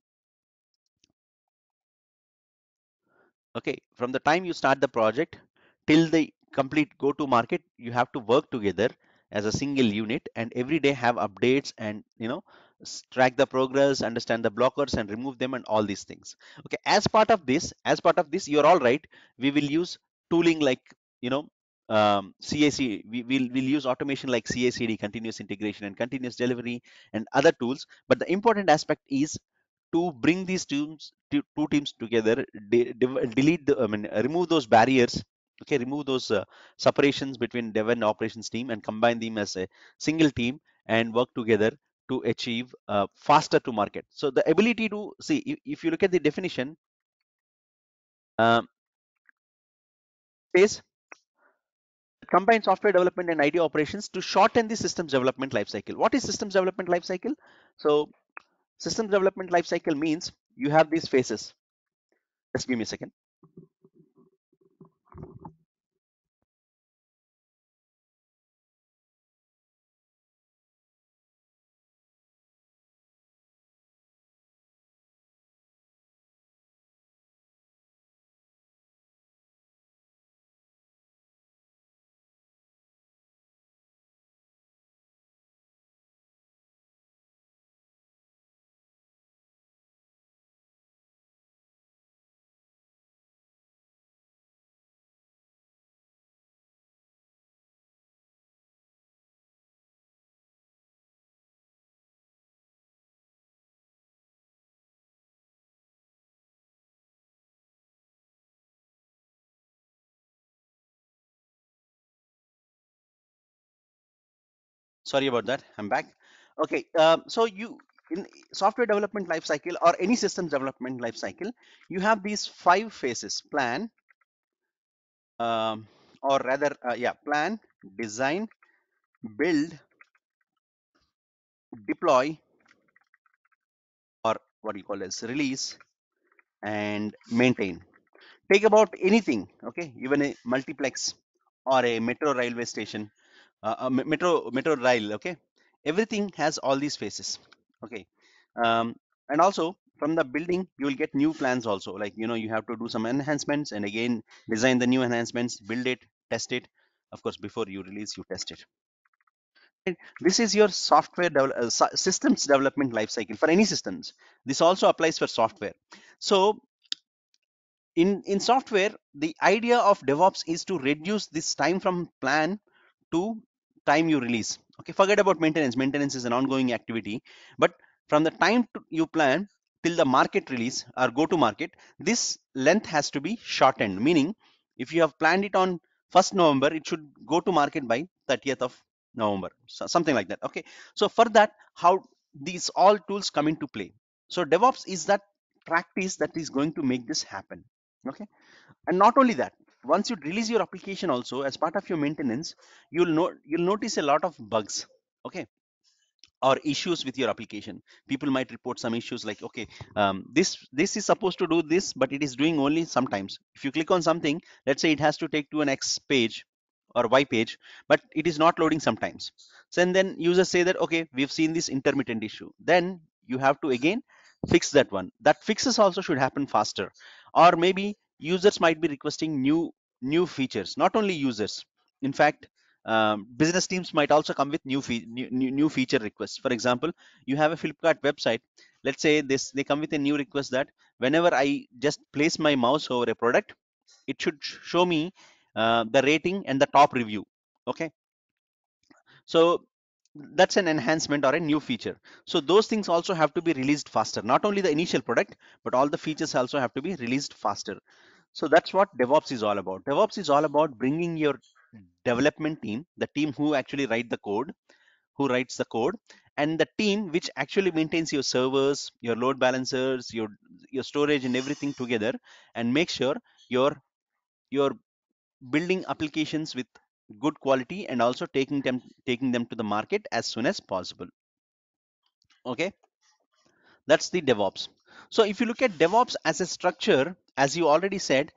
Okay, from the time you start the project till the complete go to market, you have to work together as a single unit, and every day have updates and track the progress, understand the blockers and remove them and all these things. Okay, as part of this, you're all right, we will use tooling like CAC. We'll use automation like CI/CD, continuous integration and continuous delivery, and other tools. But the important aspect is to bring these two teams together, delete the, I mean, remove those barriers. Okay, remove those separations between dev and operations team and combine them as a single team and work together to achieve faster to market. So the ability to see, if you look at the definition, um, says combine software development and IT operations to shorten the systems development lifecycle. What is systems development lifecycle? So systems development lifecycle means you have these phases. Just give me a second. Sorry about that, I'm back. Okay, so you in software development life cycle or any systems development life cycle, you have these 5 phases: plan, or rather, plan, design, build, deploy, or what do you call as release, and maintain. Take about anything, okay, even a multiplex or a metro railway station, metro rail, okay, everything has all these phases. Okay, um, and also from the building you will get new plans also, like you have to do some enhancements and again design the new enhancements, build it, test it. Of course, before you release, you test it. And this is your systems development life cycle for any systems. This also applies for software. So in software, the idea of DevOps is to reduce this time from plan to time you release. Okay, forget about maintenance. Maintenance is an ongoing activity, but from the time you plan till the market release or go to market, this length has to be shortened. Meaning, if you have planned it on 1st November, it should go to market by 30th of November, so something like that. Okay, so for that, how these all tools come into play. So DevOps is that practice that is going to make this happen. Okay, and not only that, once you release your application also, as part of your maintenance, you'll notice a lot of bugs. Okay, or issues with your application. People might report some issues like, okay, this is supposed to do this, but it is doing only sometimes. If you click on something, let's say it has to take to an X page or Y page, but it is not loading sometimes. So and then users say that, okay, we've seen this intermittent issue. Then you have to again fix that one. That fixes also should happen faster. Or maybe users might be requesting new features. Not only users, in fact, business teams might also come with new feature requests. For example, you have a Flipkart website. Let's say this they come with a new request that whenever I just place my mouse over a product, it should show me the rating and the top review. Okay, so that's an enhancement or a new feature. So those things also have to be released faster. Not only the initial product, but all the features also have to be released faster. So that's what DevOps is all about. DevOps is all about bringing your development team, the team who actually who writes the code, and the team which actually maintains your servers, your load balancers, your storage and everything together, and make sure you're building applications with good quality and also taking them to the market as soon as possible. Okay, that's the DevOps. So if you look at DevOps as a structure, as you already said,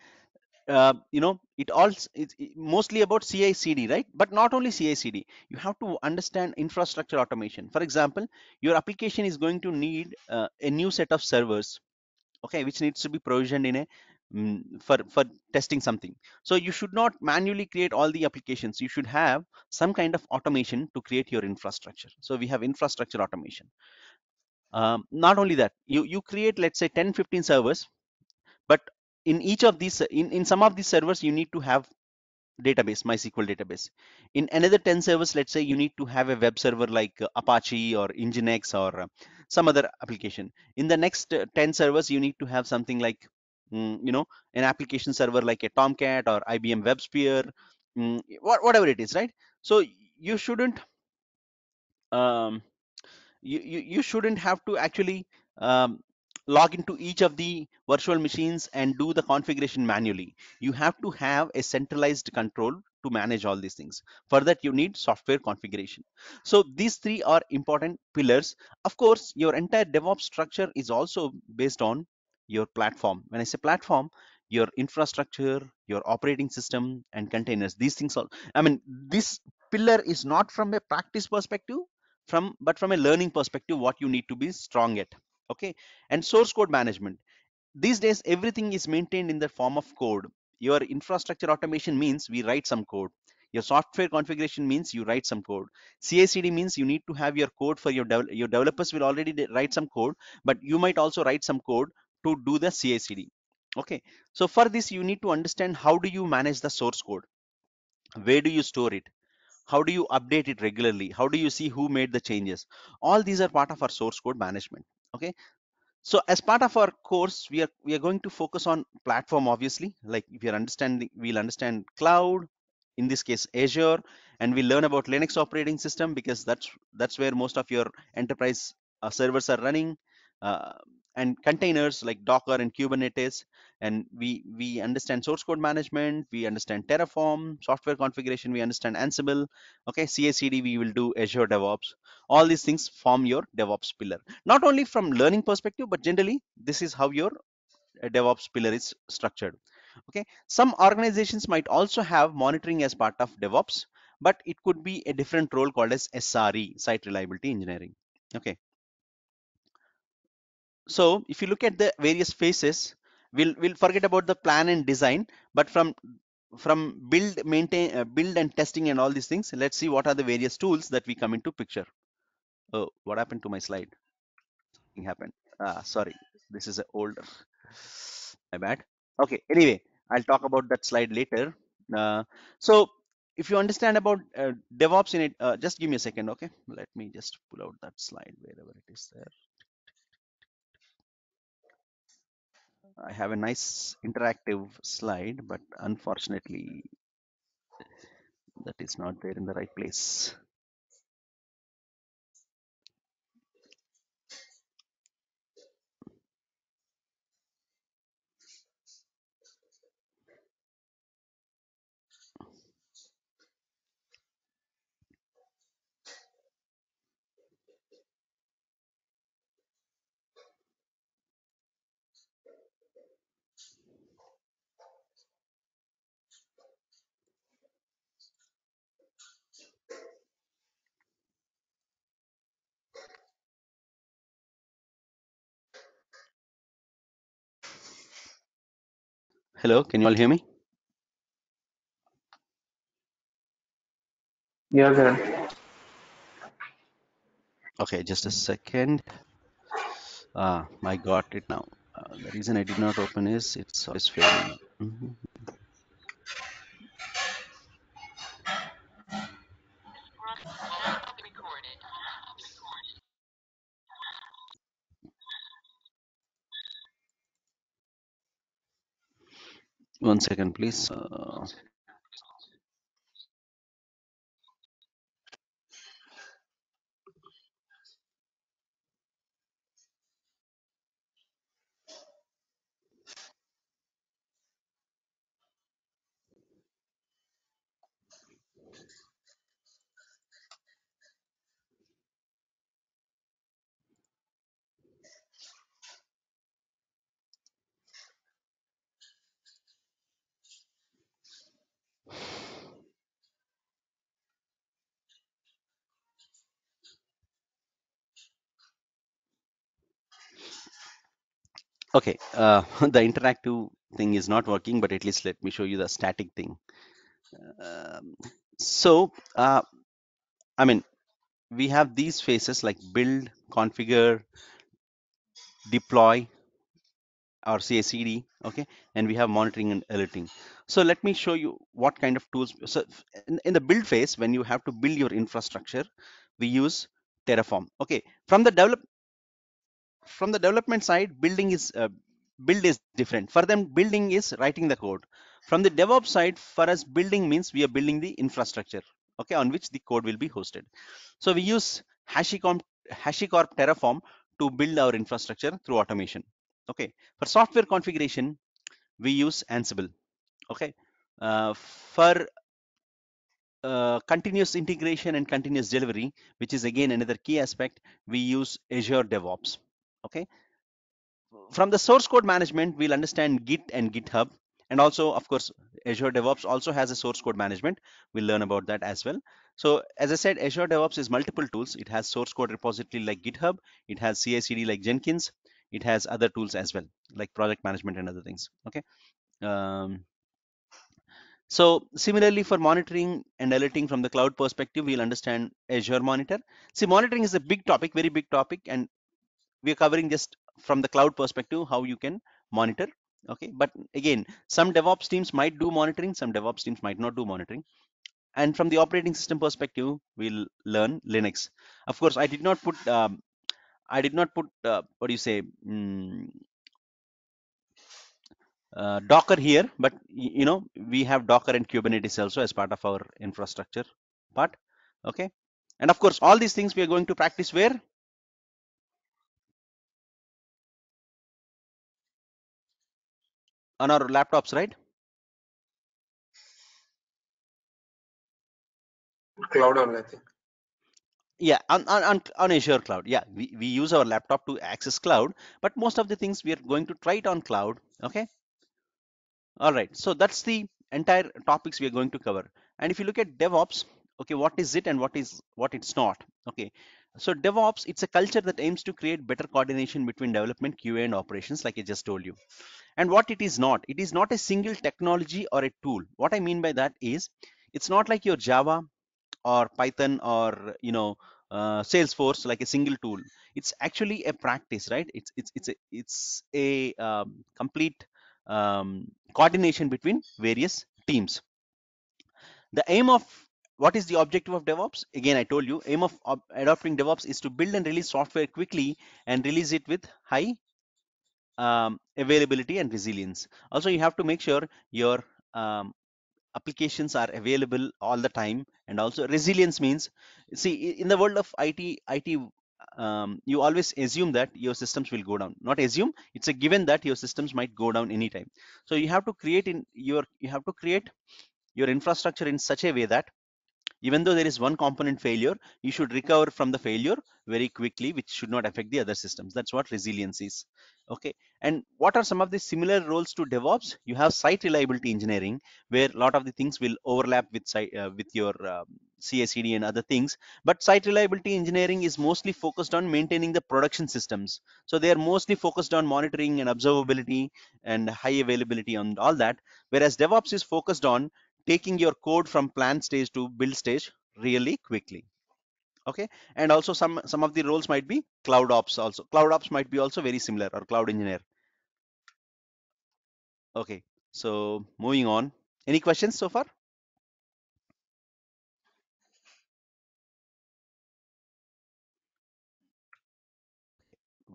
it's mostly about CI/CD, right? But not only CI/CD, you have to understand infrastructure automation. For example, your application is going to need a new set of servers, okay, which needs to be provisioned in a for testing something. So you should not manually create all the applications. You should have some kind of automation to create your infrastructure. So we have infrastructure automation. Not only that, you create, let's say, 10-15 servers, but in each of these in some of these servers you need to have database, MySQL database. In another 10 servers, let's say you need to have a web server like Apache or Nginx or some other application. In the next 10 servers, you need to have something like an application server like a Tomcat or IBM WebSphere, whatever it is, right? So you shouldn't um, you shouldn't have to actually um, log into each of the virtual machines and do the configuration manually. You have to have a centralized control to manage all these things. For that, you need software configuration. So these three are important pillars. Of course, your entire DevOps structure is also based on your platform. When I say platform, your infrastructure, your operating system, and containers, these things are, I mean, this pillar is not from a practice perspective, but from a learning perspective, what you need to be strong at. Okay, and source code management, these days everything is maintained in the form of code. Your infrastructure automation means we write some code. Your software configuration means you write some code. CI/CD means you need to have your code for your developers will already write some code, but you might also write some code to do the CI/CD. Okay, so for this you need to understand how do you manage the source code, where do you store it, how do you update it regularly, how do you see who made the changes. All these are part of our source code management. Okay, so as part of our course, we are going to focus on platform, obviously. Like if you're understanding, we'll understand cloud, in this case Azure, and we'll learn about Linux operating system, because that's where most of your enterprise servers are running, uh, and containers like Docker and Kubernetes. And we understand source code management, we understand Terraform, software configuration, we understand Ansible. Okay, CI/CD, we will do Azure DevOps. All these things form your DevOps pillar, not only from learning perspective, but generally this is how your DevOps pillar is structured. Okay, some organizations might also have monitoring as part of DevOps, but it could be a different role called as SRE, site reliability engineering. Okay, so if you look at the various phases, we'll forget about the plan and design, but from build, maintain, build and testing and all these things, let's see what are the various tools that we come into picture. Oh, what happened to my slide? Something happened. Sorry, this is a older. My bad. Okay, anyway, I'll talk about that slide later. So if you understand about DevOps in it, just give me a second, okay? Let me just pull out that slide wherever it is there. I have a nice interactive slide, but unfortunately that is not there in the right place. Hello, can you all hear me? Yeah, Kiran. Okay, just a second. I got it now. The reason I did not open is it's always failing. Mhm. One second, please. Okay, the interactive thing is not working, but at least let me show you the static thing. Um, so, I mean, we have these phases like build, configure, deploy, or CI/CD, okay, and we have monitoring and alerting. So let me show you what kind of tools. So in the build phase, when you have to build your infrastructure, we use Terraform. Okay, from the development side, build is different. For them, building is writing the code. From the DevOps side, for us, building means we are building the infrastructure, okay, on which the code will be hosted. So we use HashiCorp Terraform to build our infrastructure through automation. Okay, for software configuration, we use Ansible. Okay, for continuous integration and continuous delivery, which is again another key aspect, we use Azure DevOps. Okay, from the source code management, we'll understand Git and GitHub, and also, of course, Azure DevOps also has a source code management. We'll learn about that as well. So, as I said, Azure DevOps is multiple tools. It has source code repository like GitHub. It has CI/CD like Jenkins. It has other tools as well, like project management and other things. Okay. Um, so similarly, for monitoring and alerting from the cloud perspective, we'll understand Azure Monitor. See, monitoring is a big topic, very big topic, and we are covering just from the cloud perspective how you can monitor. Okay, but again, some DevOps teams might do monitoring, some DevOps teams might not do monitoring. And from the operating system perspective, we'll learn Linux. Of course, I did not put what do you say, Docker here, but you know, we have Docker and Kubernetes also as part of our infrastructure part. Okay, and of course, all these things we are going to practice where? On our laptops, right? Cloud only, I think. Yeah, on Azure cloud. Yeah, we use our laptop to access cloud, but most of the things we are going to try it on cloud. Okay, all right, so that's the entire topics we are going to cover. And if you look at DevOps, okay, what is it and what it's not? Okay, so DevOps, it's a culture that aims to create better coordination between development, QA, and operations, like I just told you. And what it is not, it is not a single technology or a tool. What I mean by that is, it's not like your Java or Python or Salesforce, like a single tool. It's actually a practice, right? It's a complete coordination between various teams. The aim of what is the objective of DevOps? Again, I told you, aim of adopting DevOps is to build and release software quickly and release it with high availability and resilience. Also, you have to make sure your applications are available all the time. And also resilience means, see, in the world of IT, you always assume that your systems will go down. Not assume, it's a given that your systems might go down anytime. So you have to create your infrastructure in such a way that even though there is one component failure, you should recover from the failure very quickly, which should not affect the other systems. That's what resilience is. Okay. And what are some of the similar roles to DevOps? You have site reliability engineering, where a lot of the things will overlap with with your CI/CD and other things. But site reliability engineering is mostly focused on maintaining the production systems. So they are mostly focused on monitoring and observability and high availability on all that. Whereas DevOps is focused on taking your code from plan stage to build stage really quickly. Okay. And also some of the roles might be cloud ops. Also cloud ops might be also very similar, or cloud engineer. Okay, so moving on, any questions so far?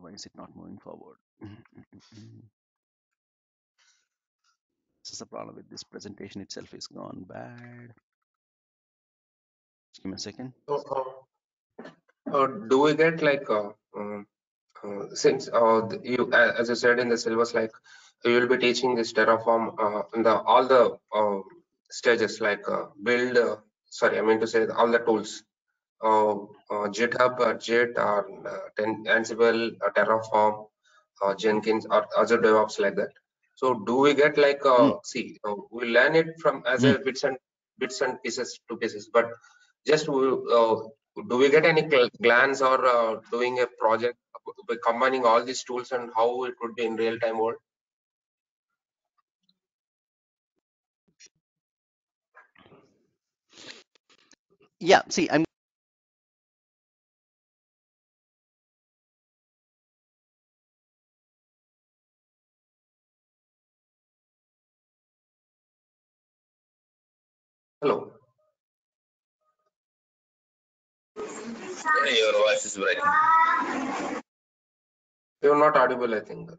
Why is it not moving forward? This is the problem with this presentation itself, is gone bad. Just give me a second. So, do we get like since you as you said in the syllabus, like you will be teaching this Terraform in the all the stages, like build. Sorry, I mean to say all the tools. GitHub, Git, or Ansible, Terraform, Jenkins, or Azure DevOps, like that. So do we get like see, we learn it from as a bits and pieces to pieces, but just do we get any glance or doing a project by combining all these tools and how it would be in real time world? Yeah, see, I'm Hello, Your voice is breaking. you're not audible, I think.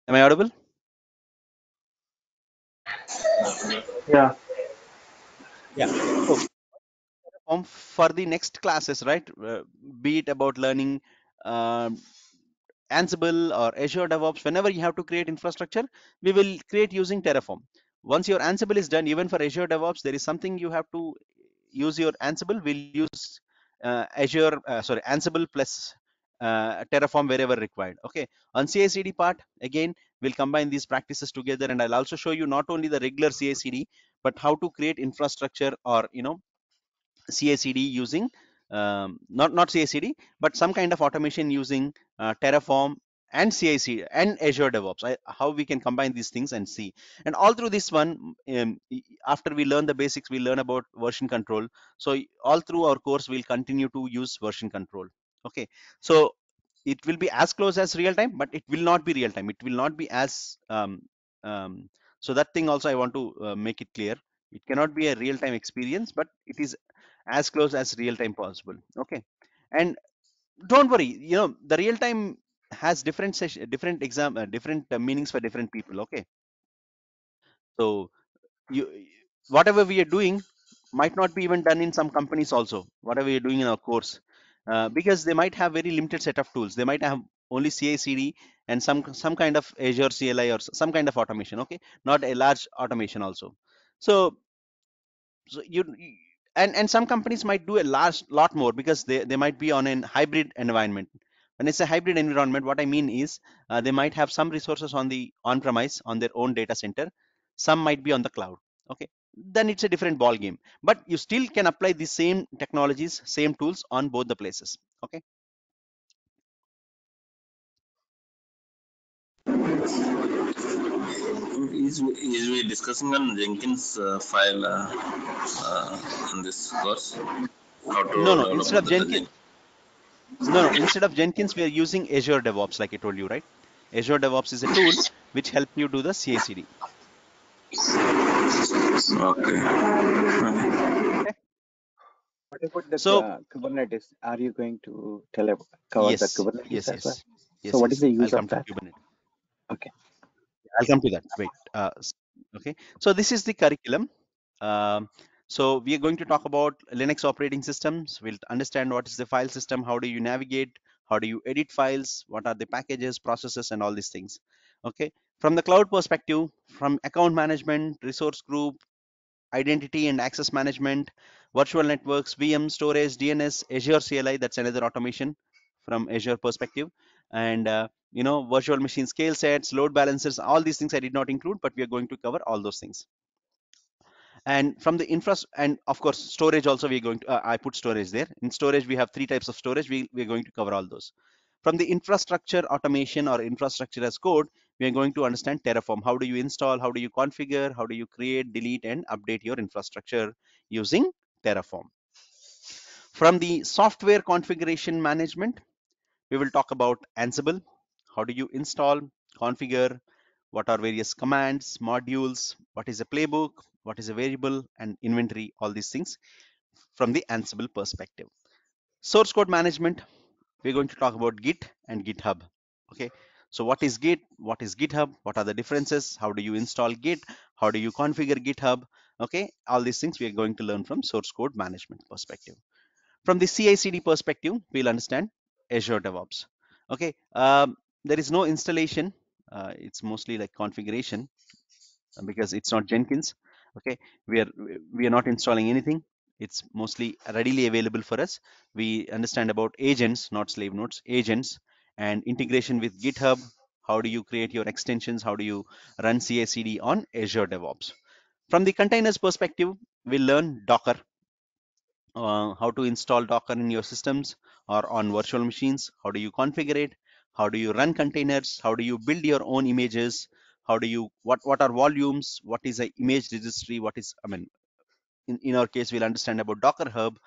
Am I audible? Yeah. Yeah. So for the next classes, right? Be it about learning um, Ansible or Azure DevOps, whenever you have to create infrastructure, we will create using Terraform. Once your Ansible is done, even for Azure DevOps, there is something you have to use your Ansible. We'll use Ansible plus Terraform wherever required. Okay. On CI/CD part, again, we'll combine these practices together, and I'll also show you not only the regular CI/CD, but how to create infrastructure, or CI/CD using not CI/CD, but some kind of automation using Terraform and CI/CD and Azure DevOps. How we can combine these things and see. And all through this one, after we learn the basics, we learn about version control. So all through our course, we'll continue to use version control. Okay, so it will be as close as real time, but it will not be real time. It will not be as so that thing also I want to make it clear. It cannot be a real time experience, but it is as close as real time possible. Okay. And don't worry, the real time has different session, different meanings for different people. Okay. So you whatever we are doing might not be even done in some companies also, whatever you're doing in our course, because they might have very limited set of tools. They might have only CI/CD and some kind of Azure CLI or some kind of automation. Okay. Not a large automation also. So so and some companies might do a large lot more, because they might be on a hybrid environment. When it's a hybrid environment, what I mean is they might have some resources on the on-premise on their own data center, some might be on the cloud. Okay, then it's a different ball game, but you still can apply the same technologies, same tools on both the places. Okay. Is we discussing on Jenkins file in this course? How No, to no, develop instead of the Jenkins, no, no, instead of Jenkins, we are using Azure DevOps, like I told you, right? Azure DevOps is a tool which helps you do the CI/CD. Okay. Okay. What about the So Kubernetes? Are you going to cover the yes, Kubernetes yes, as well? yes, So yes, what is yes. the I'll use of come to that? Kubernetes. Okay. I'll come to that. Wait. Okay. So this is the curriculum. So we are going to talk about Linux operating systems. We'll understand what is the file system, how do you navigate, how do you edit files, what are the packages, processes, and all these things. Okay. From the cloud perspective, from account management, resource group, identity and access management, virtual networks, VM, storage, DNS, Azure CLI, that's another automation from Azure perspective. And virtual machine scale sets, load balancers, all these things I did not include, but we are going to cover all those things. And from the infra, and of course storage also, we're going to I put storage there. In storage we have three types of storage. We're going to cover all those. From the infrastructure automation or infrastructure as code, we are going to understand Terraform. How do you install, how do you configure, how do you create, delete, and update your infrastructure using Terraform. From the software configuration management, we will talk about Ansible. How do you install, configure, what are various commands, modules, what is a playbook, what is a variable, and inventory, all these things from the Ansible perspective. Source code management, we're going to talk about Git and GitHub. Okay, so what is Git, what is GitHub, what are the differences, how do you install Git, how do you configure GitHub. Okay, all these things we are going to learn from source code management perspective. From the CI/CD perspective, we'll understand Azure DevOps. Okay, there is no installation. It's mostly like configuration because it's not Jenkins. Okay, we are not installing anything. It's mostly readily available for us. We understand about agents, not slave nodes, agents, and integration with GitHub. How do you create your extensions? How do you run CI/CD on Azure DevOps? From the containers perspective, we'll learn Docker, how to install Docker in your systems or on virtual machines. How do you configure it? How do you run containers? How do you build your own images? How do you, what are volumes? What is a image registry? What is, I mean, in our case, we'll understand about Docker Hub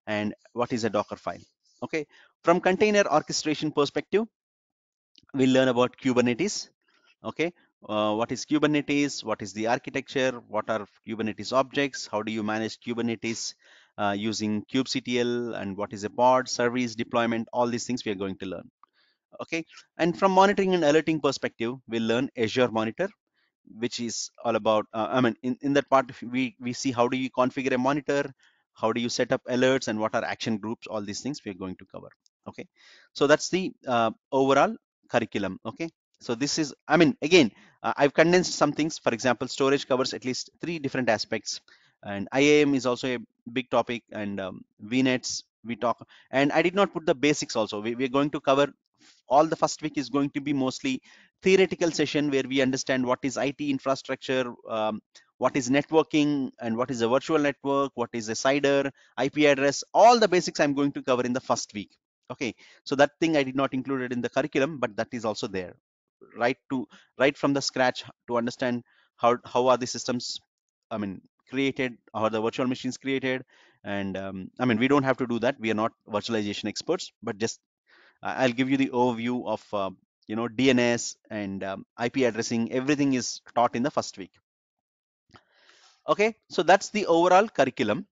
and what is a Docker file. Okay. From container orchestration perspective, we'll learn about Kubernetes. Okay, what is Kubernetes, what is the architecture, what are Kubernetes objects, how do you manage Kubernetes using kubectl, and what is a pod, service deployment, all these things we are going to learn. Okay, and from monitoring and alerting perspective, we'll learn Azure Monitor, which is all about I mean, in that part we see how do you configure a monitor, how do you set up alerts, and what are action groups, all these things we're going to cover. Okay, so that's the overall curriculum. Okay, so this is, I mean, again, I've condensed some things. For example, storage covers at least three different aspects, and IAM is also a big topic, and VNets we talk. And I did not put the basics also. We're going to cover, all the first week is going to be mostly theoretical session where we understand what is IT infrastructure, what is networking, and what is a virtual network, what is a CIDR, IP address, all the basics I'm going to cover in the first week. Okay, so that thing I did not include it in the curriculum, but that is also there. Right from the scratch to understand how are the systems, I mean, created, or the virtual machines created. And I mean, we don't have to do that. We are not virtualization experts, but just I'll give you the overview of DNS and IP addressing. Everything is taught in the first week. Okay, so that's the overall curriculum.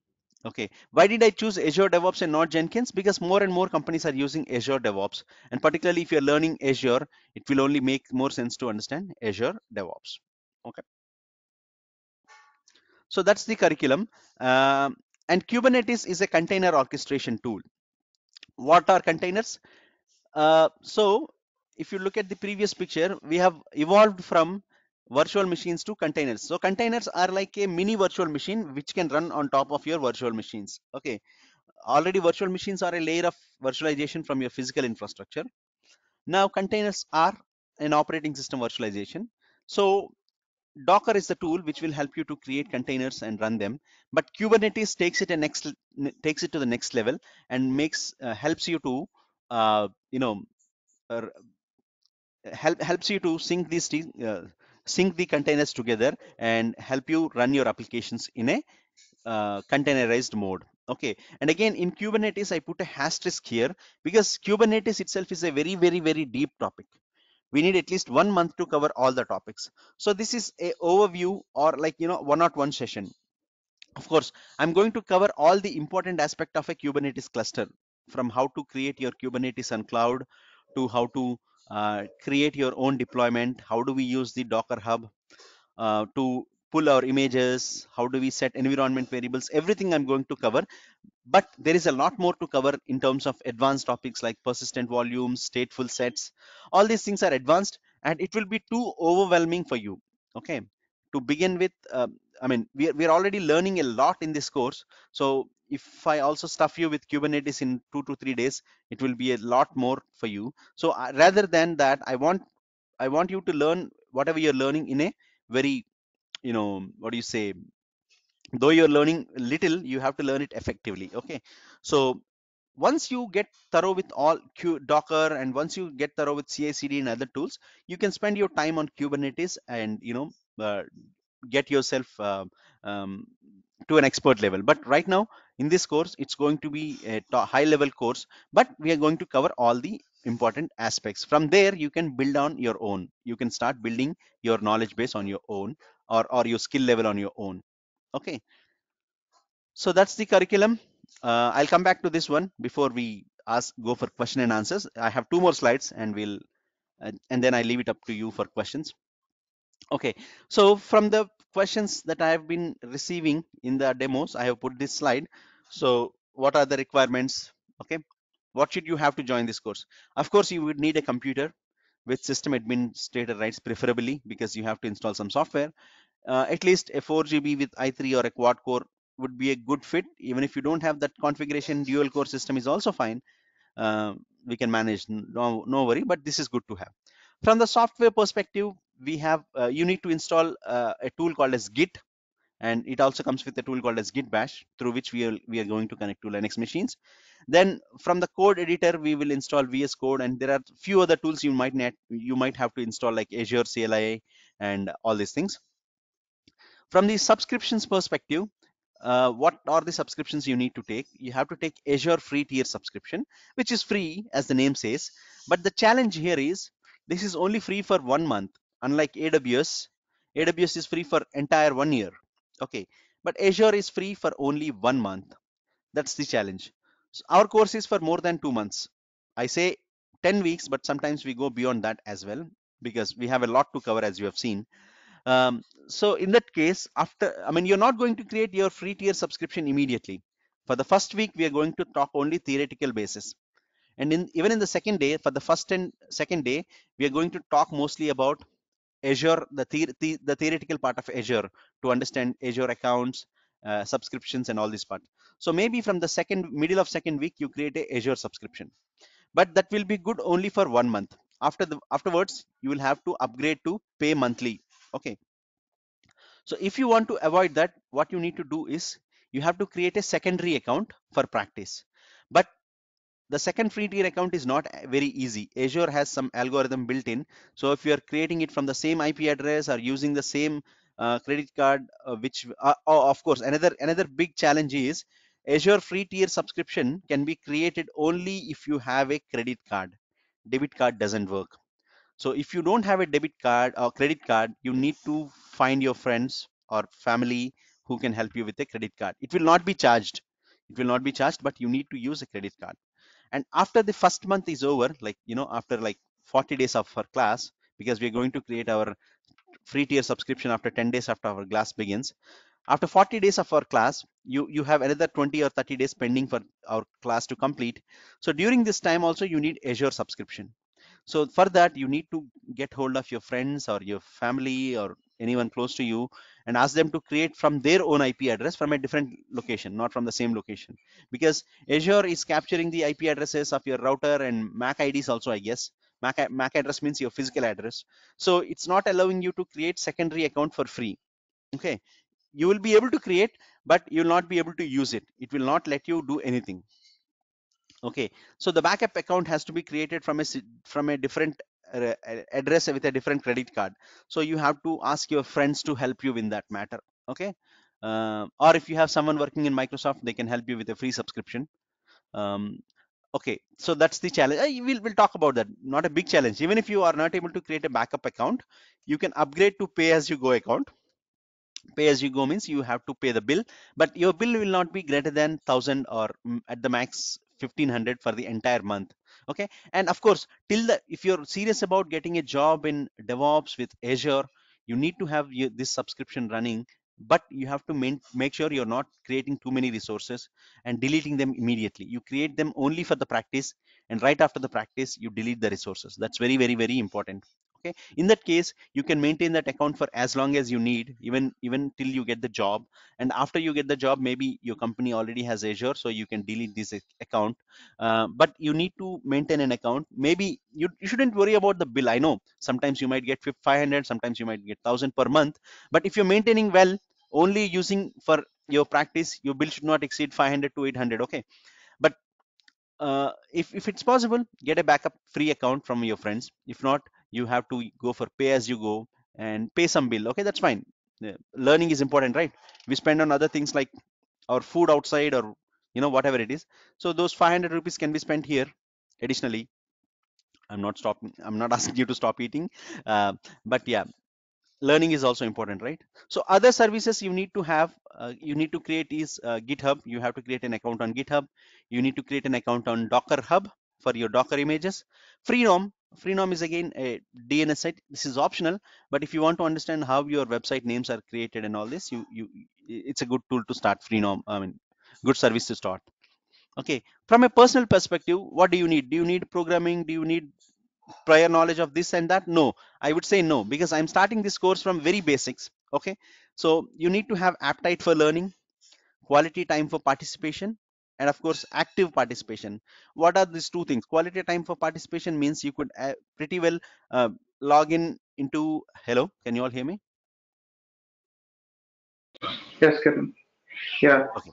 Okay, why did I choose Azure DevOps and not Jenkins? Because more and more companies are using Azure DevOps, and particularly if you're learning Azure, it will only make more sense to understand Azure DevOps. Okay, so that's the curriculum. And Kubernetes is a container orchestration tool. What are containers? So if you look at the previous picture, we have evolved from virtual machines to containers. So containers are like a mini virtual machine which can run on top of your virtual machines. Okay, already virtual machines are a layer of virtualization from your physical infrastructure. Now containers are an operating system virtualization. So Docker is the tool which will help you to create containers and run them, but Kubernetes takes it to the next level and makes helps you to you know uh, helps you to sync the containers together and help you run your applications in a containerized mode. Okay, and again in Kubernetes I put a asterisk here because Kubernetes itself is a very deep topic. We need at least 1 month to cover all the topics. So this is a overview, or like one session. Of course, I'm going to cover all the important aspect of a Kubernetes cluster, from how to create your Kubernetes on cloud to how to create your own deployment. How do we use the Docker Hub to pull our images? How do we set environment variables? Everything I'm going to cover, but there is a lot more to cover in terms of advanced topics like persistent volumes, stateful sets. All these things are advanced and it will be too overwhelming for you. Okay, to begin with, I mean, we're already learning a lot in this course. So if I also stuff you with Kubernetes in 2 to 3 days, it will be a lot more for you. So rather than that, I want you to learn whatever you're learning in a very, what do you say, though you're learning little, you have to learn it effectively. Okay, so once you get thorough with all Docker, and once you get thorough with CI/CD and other tools, you can spend your time on Kubernetes and get yourself to an expert level. But right now in this course, it's going to be a high level course, but we are going to cover all the important aspects. From there, you can build on your own. You can start building your knowledge base on your own, or your skill level on your own. Okay, so that's the curriculum. I'll come back to this one before we go for question and answers. I have 2 more slides, and then I leave it up to you for questions. Okay, so from the questions that I have been receiving in the demos, I have put this slide. So what are the requirements? Okay, what should you have to join this course? Of course, you would need a computer with system administrator rights, preferably, because you have to install some software. At least a 4 GB with i3 or a quad core would be a good fit. Even if you don't have that configuration, dual core system is also fine. We can manage, no worry, but this is good to have. From the software perspective, we have you need to install a tool called as Git, and it also comes with a tool called as Git Bash, through which we are going to connect to Linux machines. Then from the code editor, we will install VS Code, and there are few other tools you might have to install, like Azure CLI and all these things. From the subscriptions perspective, what are the subscriptions you need to take? You have to take Azure free tier subscription, which is free as the name says. But the challenge here is this is only free for 1 month. Unlike AWS is free for entire 1 year. Okay, but Azure is free for only 1 month. That's the challenge. So our course is for more than 2 months. I say 10 weeks, but sometimes we go beyond that as well, because we have a lot to cover, as you have seen. So in that case, you're not going to create your free tier subscription immediately. For the first week, we are going to talk only theoretical basis. And even in the second day, for the first and second day, we are going to talk mostly about Azure, the theoretical part of Azure, to understand Azure accounts, subscriptions, and all this part. So maybe from the middle of second week, you create a Azure subscription, but that will be good only for 1 month. Afterwards, you will have to upgrade to pay monthly. Okay, so if you want to avoid that, what you need to do is you have to create a secondary account for practice. But the second free tier account is not very easy. Azure has some algorithm built in. So if you are creating it from the same IP address or using the same credit card, of course, another big challenge is Azure free tier subscription can be created only if you have a credit card. Debit card doesn't work. So if you don't have a debit card or credit card, you need to find your friends or family who can help you with a credit card. It will not be charged. It will not be charged, but you need to use a credit card. And after the first month is over, after like 40 days of our class, because we're going to create our free tier subscription after 10 days after our class begins. After 40 days of our class, you have another 20 or 30 days pending for our class to complete. So during this time also, you need Azure subscription. So for that, you need to get hold of your friends or your family or anyone close to you and ask them to create from their own IP address from a different location, not from the same location, because Azure is capturing the IP addresses of your router and MAC IDs also, I guess. MAC address means your physical address. So it's not allowing you to create secondary account for free. Okay, you will be able to create, but you will not be able to use it. It will not let you do anything. Okay, so the backup account has to be created from from a different address with a different credit card. So you have to ask your friends to help you in that matter. Okay, or if you have someone working in Microsoft, they can help you with a free subscription. um, okay, so that's the challenge. We'll talk about that. Not a big challenge. Even if you are not able to create a backup account, you can upgrade to pay as you go account. Pay as you go means you have to pay the bill, but your bill will not be greater than 1000 or at the max 1500 for the entire month. Okay, and of course, till the if you're serious about getting a job in DevOps with Azure, you need to have this subscription running. But you have to make sure you're not creating too many resources and deleting them immediately. You create them only for the practice, and right after the practice you delete the resources. That's very, very, very important. Okay, in that case you can maintain that account for as long as you need, even till you get the job. And after you get the job, maybe your company already has Azure, so you can delete this account. But you need to maintain an account. Maybe you shouldn't worry about the bill. I know sometimes you might get 500, sometimes you might get 1000 per month, but if you're maintaining well, only using for your practice, your bill should not exceed 500 to 800. Okay, but if it's possible, get a backup free account from your friends. If not, you have to go for pay as you go and pay some bill. Okay, that's fine. Learning is important, right? We spend on other things like our food outside, or whatever it is. So those 500 rupees can be spent here additionally. I'm not asking you to stop eating, uh, but yeah, learning is also important, right? So other services you need to have, you need to create is GitHub. You have to create an account on GitHub. You need to create an account on Docker Hub for your Docker images. Freenom is again a DNS site. This is optional, but if you want to understand how your website names are created and all this, you it's a good tool to start. Freenom, I mean, good service to start. Okay, from a personal perspective, what do you need? Do you need programming? Do you need prior knowledge of this and that? No, I would say no, because I'm starting this course from very basics. Okay, so you need to have appetite for learning, quality time for participation, and of course active participation. What are these two things? Quality time for participation means you could pretty well uh, log in into, hello, can you all hear me? Yes, Kiran. Yeah. Okay.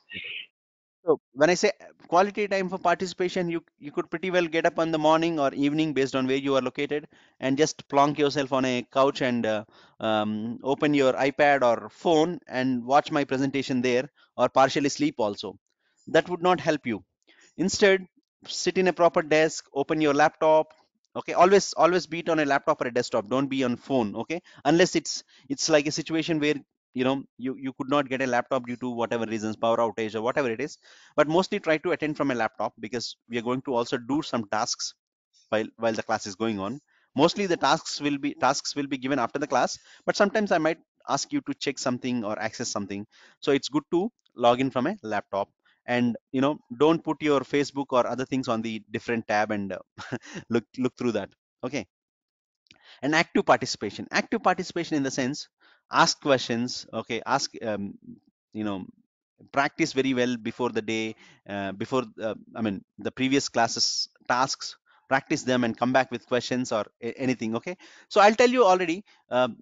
So when I say quality time for participation, you could pretty well get up on the morning or evening based on where you are located, and just plonk yourself on a couch and open your iPad or phone and watch my presentation there, or partially sleep also. That would not help you. Instead, sit in a proper desk, open your laptop. Okay, always be it on a laptop or a desktop. Don't be on phone. Okay, unless it's like a situation where you could not get a laptop due to whatever reasons, power outage or whatever it is. But mostly try to attend from a laptop, because we are going to also do some tasks while the class is going on. Mostly the tasks will be given after the class, but sometimes I might ask you to check something or access something. So it's good to log in from a laptop, and don't put your Facebook or other things on the different tab and look through that. Okay, and active participation in the sense, ask questions. Okay, ask you know practice very well before the day, before I mean the previous classes tasks. Practice them and come back with questions or anything. Okay, so I'll tell you already. One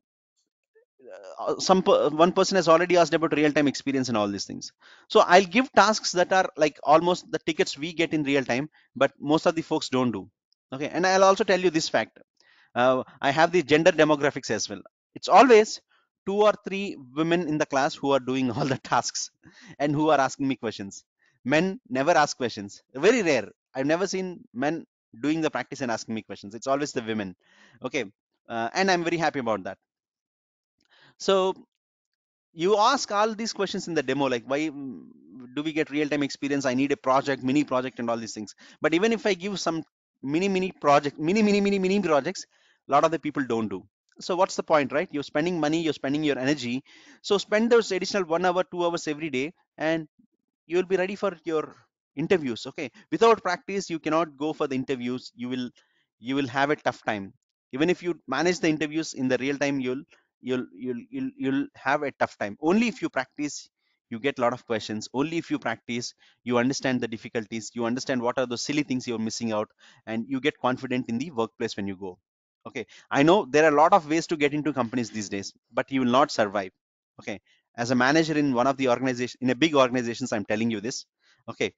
person has already asked about real time experience and all these things. So I'll give tasks that are like almost the tickets we get in real time, but most of the folks don't do. Okay, and I'll also tell you this fact. I have the gender demographics as well. It's always two or three women in the class who are doing all the tasks and who are asking me questions. Men never ask questions. Very rare. I've never seen men doing the practice and asking me questions. It's always the women. Okay, and I'm very happy about that. So you ask all these questions in the demo, like why do we get real-time experience? I need a project, mini project, and all these things. But even if I give some mini project, mini projects, a lot of the people don't do. So what's the point, right? You're spending money, you're spending your energy. So spend those additional 1 hour, 2 hours every day, and you'll be ready for your interviews. Okay, without practice you cannot go for the interviews. You will have a tough time. Even if you manage the interviews in the real time, you'll have a tough time. Only if you practice, you get a lot of questions. Only if you practice, you understand the difficulties, you understand what are the silly things you're missing out, and you get confident in the workplace when you go. Okay, I know there are a lot of ways to get into companies these days, but you will not survive. Okay, as a manager in one of the organization, in a big organizations, I'm telling you this. Okay,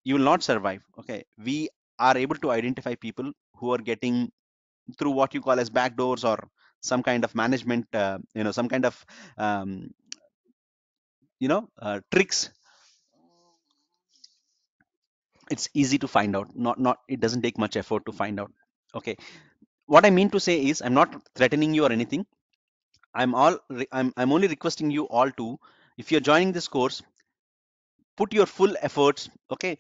you will not survive. Okay, we are able to identify people who are getting through what you call as backdoors or some kind of management, some kind of um, tricks. It's easy to find out. Not it doesn't take much effort to find out. Okay, what I mean to say is I'm not threatening you or anything. I'm only requesting you all to, if you're joining this course, put your full efforts. Okay,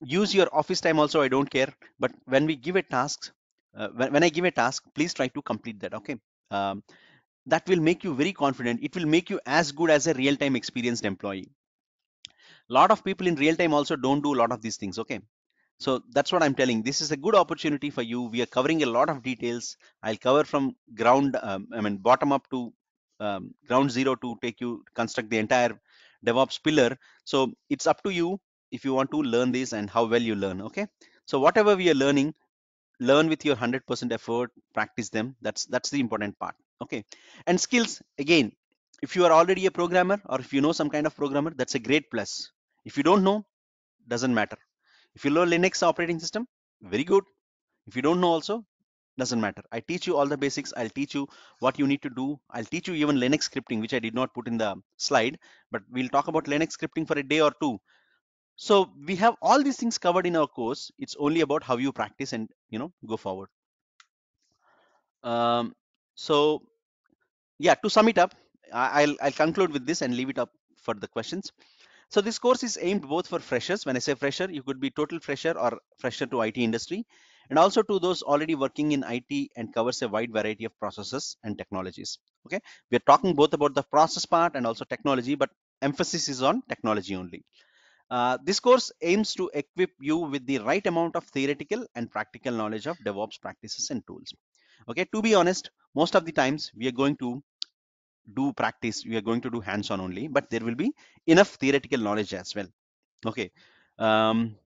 use your office time also, I don't care, but when we give a task, when I give a task, please try to complete that. Okay, um, that will make you very confident. It will make you as good as a real-time experienced employee. A lot of people in real time also don't do a lot of these things. Okay, so that's what I'm telling. This is a good opportunity for you. We are covering a lot of details. I'll cover from ground, bottom up to ground zero to take you construct the entire DevOps pillar. So it's up to you if you want to learn this and how well you learn. Okay, so whatever we are learning, learn with your 100% effort, practice them. That's the important part. Okay, and skills again, if you are already a programmer or if you know some kind of programmer, that's a great plus. If you don't know, doesn't matter. If you learn Linux operating system, very good. If you don't know also, doesn't matter. I teach you all the basics. I'll teach you what you need to do. I'll teach you even Linux scripting, which I did not put in the slide, but we'll talk about Linux scripting for a day or two. So we have all these things covered in our course. It's only about how you practice and go forward. um, so yeah, to sum it up, I'll conclude with this and leave it up for the questions. So this course is aimed both for freshers. When I say fresher, you could be total fresher or fresher to IT industry, and also to those already working in IT, and covers a wide variety of processes and technologies. Okay, we are talking both about the process part and also technology, but emphasis is on technology only. This course aims to equip you with the right amount of theoretical and practical knowledge of DevOps practices and tools. Okay, to be honest, most of the times we are going to do practice, we are going to do hands-on only, but there will be enough theoretical knowledge as well. Okay, um,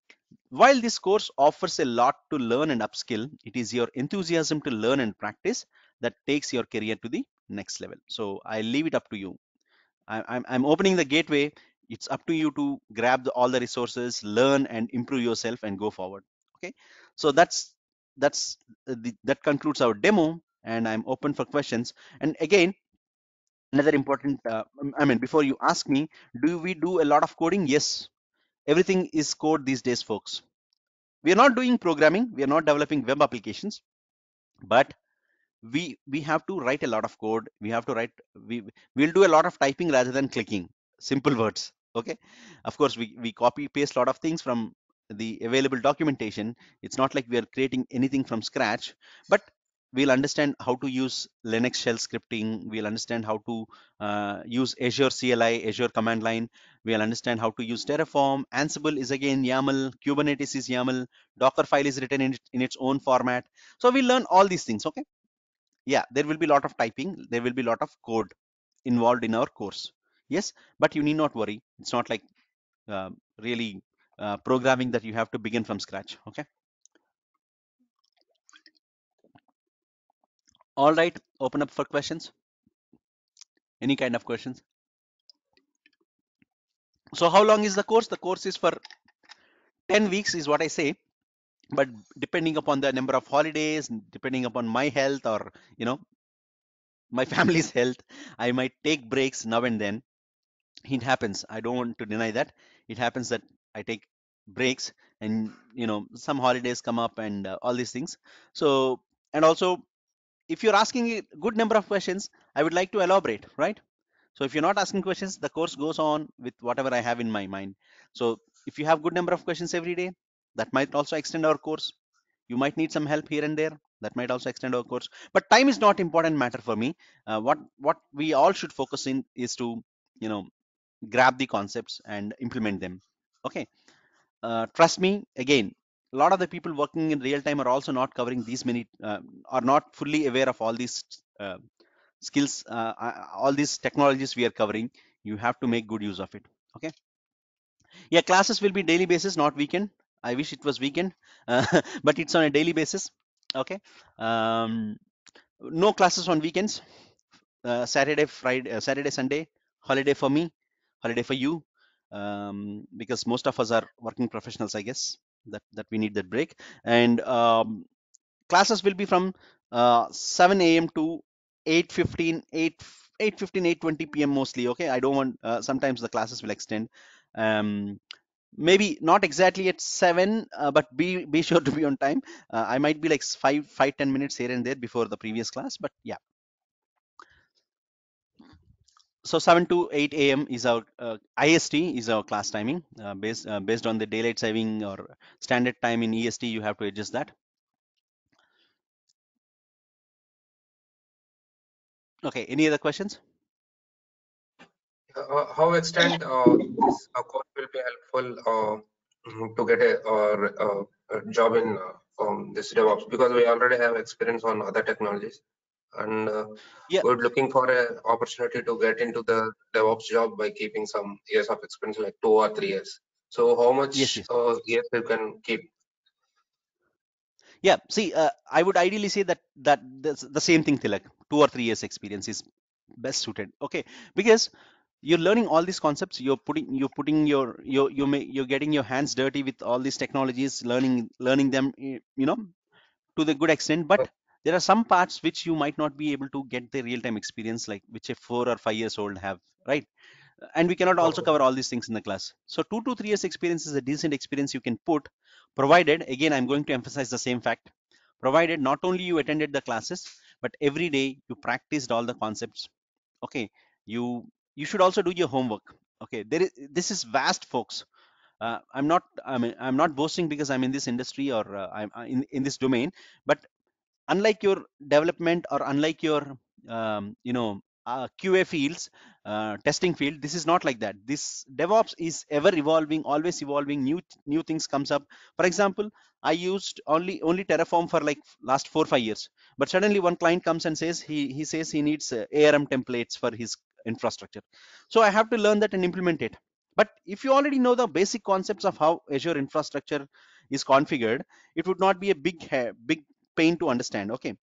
while this course offers a lot to learn and upskill, it is your enthusiasm to learn and practice that takes your career to the next level. So I leave it up to you. I'm opening the gateway. It's up to you to grab all the resources, learn and improve yourself and go forward. Okay, so that concludes our demo, and I'm open for questions. And again, another important, before you ask me, do we do a lot of coding? Yes, everything is code these days, folks. We are not doing programming, we are not developing web applications, but we have to write a lot of code. We have to write, we'll do a lot of typing rather than clicking. Simple words. Okay, of course we copy paste a lot of things from the available documentation. It's not like we are creating anything from scratch, but we'll understand how to use Linux shell scripting. We'll understand how to use Azure CLI, Azure command line. We'll understand how to use Terraform. Ansible is again YAML. Kubernetes is YAML. Docker file is written in its own format. So we learn all these things. Okay, yeah, there will be a lot of typing, there will be a lot of code involved in our course. Yes, but you need not worry. It's not like really programming that you have to begin from scratch. Okay, all right, open up for questions. Any kind of questions? So how long is the course? The course is for 10 weeks is what I say, but depending upon the number of holidays, depending upon my health or my family's health, I might take breaks now and then. It happens. I don't want to deny that. It happens that I take breaks, and some holidays come up and all these things. So, and also, if you're asking a good number of questions, I would like to elaborate, right? So if you're not asking questions, the course goes on with whatever I have in my mind. So if you have good number of questions every day, that might also extend our course. You might need some help here and there, that might also extend our course. But time is not important matter for me. What we all should focus in is to you know grab the concepts and implement them. Okay, trust me, again, a lot of the people working in real time are also not covering these many, are not fully aware of all these skills, all these technologies we are covering. You have to make good use of it. Okay. Yeah, classes will be daily basis, not weekend. I wish it was weekend, but it's on a daily basis. Okay. Um, no classes on weekends. Saturday, Friday, Saturday, Sunday, holiday for me, holiday for you, because most of us are working professionals, I guess. That we need that break. And classes will be from 7 a.m. to 8:15, 8:15, 8:20 p.m. mostly. Okay, I don't want. Sometimes the classes will extend. Um, Maybe not exactly at 7, but be sure to be on time. I might be like 5, 5, 10 minutes here and there before the previous class, but yeah. So 7 to 8 a.m. is our IST is our class timing, based on the daylight saving or standard time in EST. You have to adjust that. Okay. Any other questions? How extent this course will be helpful to get a job in this DevOps, because we already have experience on other technologies, and Yeah. we're looking for an opportunity to get into the DevOps job by keeping some years of experience, like 2 or 3 years. So how Yes. much Yes. years you can keep? Yeah. See, I would ideally say that the same thing, Tilak. 2 or 3 years experience is best suited. Okay, because you're learning all these concepts. You're putting you're getting your hands dirty with all these technologies, learning them. To the good extent, but there are some parts which you might not be able to get the real-time experience, like which a 4 or 5 years old have, right? And we cannot also Okay. cover all these things in the class. So 2 to 3 years experience is a decent experience you can put, provided, again, I'm going to emphasize the same fact, provided not only you attended the classes, but every day you practiced all the concepts. Okay, you should also do your homework. Okay, this is vast, folks. I'm not boasting because I'm in this industry, or I'm in this domain, but unlike your development, or unlike your QA fields, testing field, this is not like that. This DevOps is ever evolving, always evolving. New things comes up. For example, I used only Terraform for like last 4 or 5 years, but suddenly one client comes and says he says he needs ARM templates for his infrastructure. So I have to learn that and implement it. But if you already know the basic concepts of how Azure infrastructure is configured, it would not be a big pain to understand. Okay,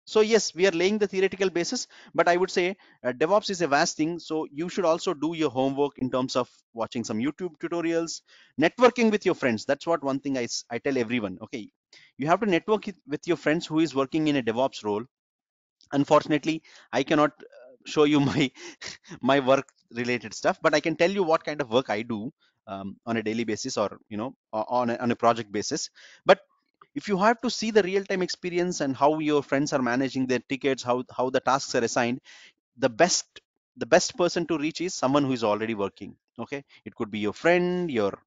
so yes, we are laying the theoretical basis, but I would say DevOps is a vast thing, so you should also do your homework in terms of watching some YouTube tutorials, networking with your friends. That's what one thing I tell everyone. Okay, you have to network with your friends who is working in a DevOps role. Unfortunately, I cannot show you my my work related stuff, but I can tell you what kind of work I do on a daily basis, or on a project basis. But if you have to see the real time experience and how your friends are managing their tickets, how the tasks are assigned, the best person to reach is someone who is already working. Okay, it could be your friend, your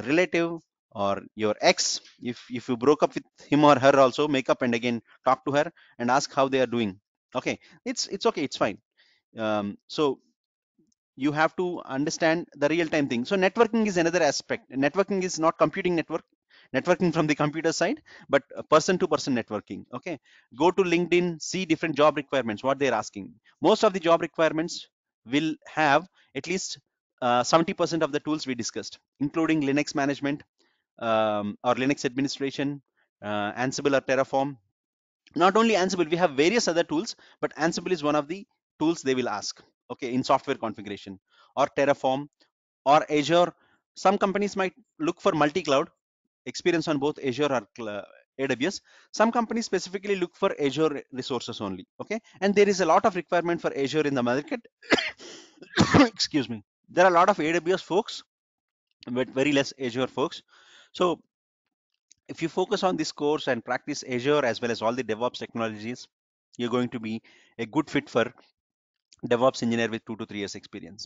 relative, or your ex. If you broke up with him or her, also make up and again talk to her and ask how they are doing. Okay, it's okay, it's fine. So you have to understand the real time thing. So networking is another aspect. Networking is not computing networking from the computer side, but person to person networking. Okay, go to LinkedIn, see different job requirements, what they're asking. Most of the job requirements will have at least 70% of the tools we discussed, including Linux management, or Linux administration, Ansible or Terraform. Not only Ansible, we have various other tools, but Ansible is one of the tools they will ask. Okay, in software configuration, or Terraform, or Azure. Some companies might look for multi-cloud experience on both Azure or AWS. Some companies specifically look for Azure resources only. Okay, and there is a lot of requirement for Azure in the market. Excuse me. There are a lot of AWS folks, but very less Azure folks. So if you focus on this course and practice Azure as well as all the DevOps technologies, you're going to be a good fit for DevOps engineer with 2 to 3 years experience.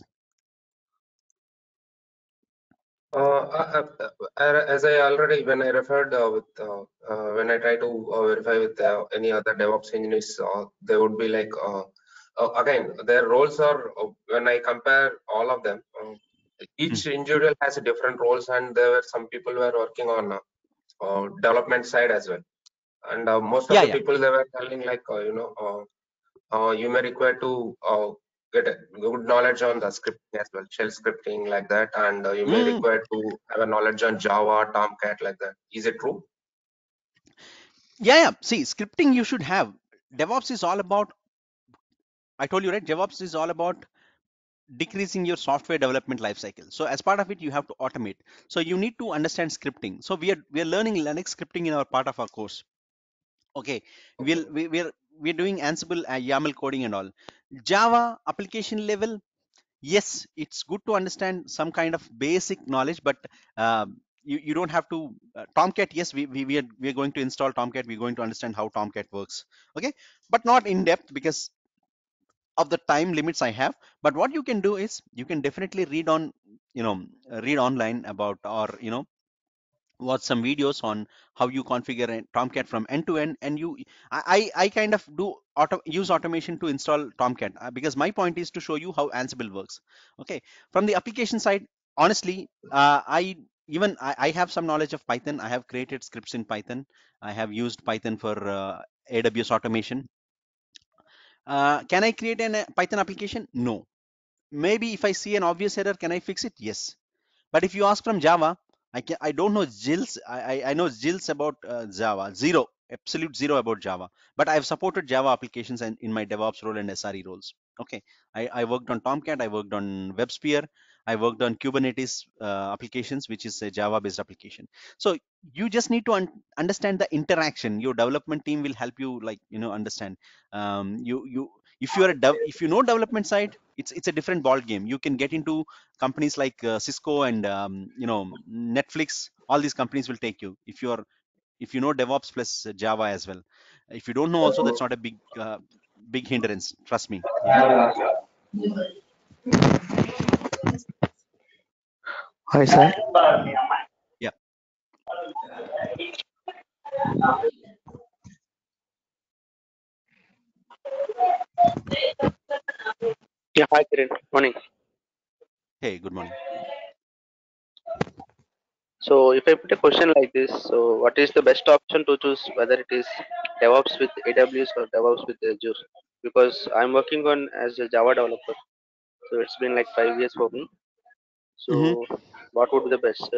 As I already, when I referred when I try to verify with any other DevOps engineers, they would be like, again, their roles are, when I compare all of them, each individual has a different roles, and there were some people who were working on development side as well. And most of Yeah, the yeah. people, they were telling like, you may require to get a good knowledge on the scripting as well, shell scripting like that, and you may Mm, require to have a knowledge on Java, Tomcat like that. Is it true? yeah, yeah. See, scripting you should have. DevOps is all about, I told you, right? DevOps is all about decreasing your software development lifecycle. So as part of it, you have to automate. So you need to understand scripting. So we are learning Linux scripting in our part of our course. Okay, Okay. we're doing Ansible, YAML coding and all. Java application level, yes, it's good to understand some kind of basic knowledge, but you don't have to. Tomcat, yes, we are going to install Tomcat. We're going to understand how Tomcat works. Okay, but not in depth because of the time limits I have. But what you can do is you can definitely read on, read online about, or watch some videos on how you configure a Tomcat from end to end. And I kind of do use automation to install Tomcat, because my point is to show you how Ansible works. Okay, from the application side, honestly, I have some knowledge of Python. I have created scripts in Python. I have used Python for AWS automation. Can I create a Python application? No. Maybe if I see an obvious error, can I fix it? Yes. But if you ask from Java, I don't know Jills. I know Jills about Java. Zero. Absolute zero about Java. But I've supported Java applications and in my DevOps role and SRE roles. Okay. I worked on Tomcat. I worked on WebSphere. I worked on Kubernetes applications, which is a Java-based application. So you just need to understand the interaction. Your development team will help you, like, understand. You if you are if you know development side, it's a different ball game. You can get into companies like Cisco and Netflix. All these companies will take you if you know DevOps plus Java as well. If you don't know also, that's not a big hindrance, trust me. Yeah. Hi, sir. Yeah. Yeah, hi, Kiran. Morning. Hey, good morning. So, if I put a question like this, so what is the best option to choose, whether it is DevOps with AWS or DevOps with Azure? Because I'm working on as a Java developer, so it's been like 5 years for me. Hmm. So, what would be the best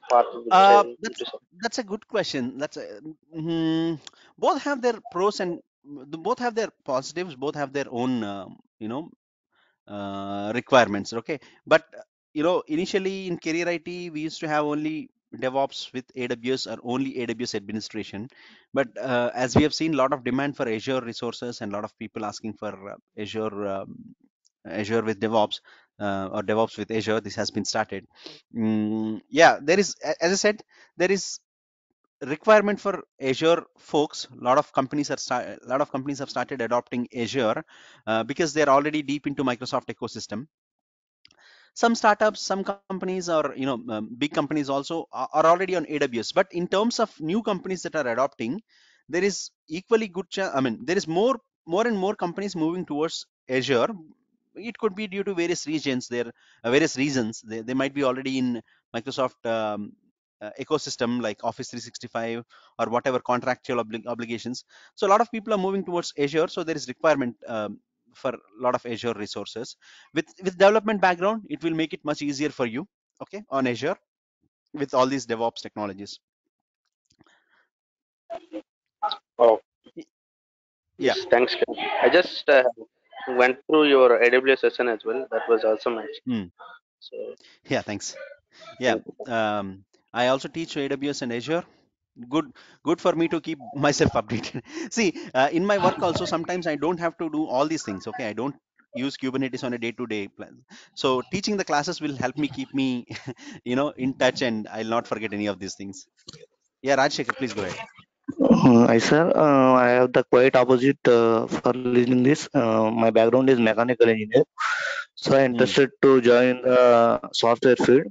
path which I need That's to select? that's a good question. Both have their pros and both have their positives. Both have their own requirements. Okay, but initially in career IT, we used to have only DevOps with AWS or only AWS administration. But as we have seen, a lot of demand for Azure resources and a lot of people asking for Azure with DevOps, or DevOps with Azure. This has been started. Yeah, there is, as I said, there is requirement for Azure folks. A lot of companies a lot of companies have started adopting Azure because they're already deep into Microsoft ecosystem. Some startups, some companies, or big companies also are already on AWS. But in terms of new companies that are adopting, there is equally good I mean, there is more and more companies moving towards Azure. It could be due to various regions there, various reasons. They might be already in Microsoft ecosystem like Office 365 or whatever contractual obligations. So a lot of people are moving towards Azure, so there is requirement for a lot of Azure resources. With development background, it will make it much easier for you, okay, on Azure with all these DevOps technologies. Oh, Y- yeah. yes, thanks, Kiran. I just went through your AWS session as well. That was awesome, actually. Hmm. So, Yeah, thanks. Yeah. thank you. I also teach AWS and Azure. good Good for me to keep myself updated. See, in my work also, sometimes I don't have to do all these things. Okay, I don't use Kubernetes on a day-to-day plan. So teaching the classes will help me keep me in touch, and I'll not forget any of these things. Yeah, Rajshekhar, please go ahead. I sir, I have the quite opposite for listening this. My background is mechanical engineer, so I'm Hmm. interested to join the software field.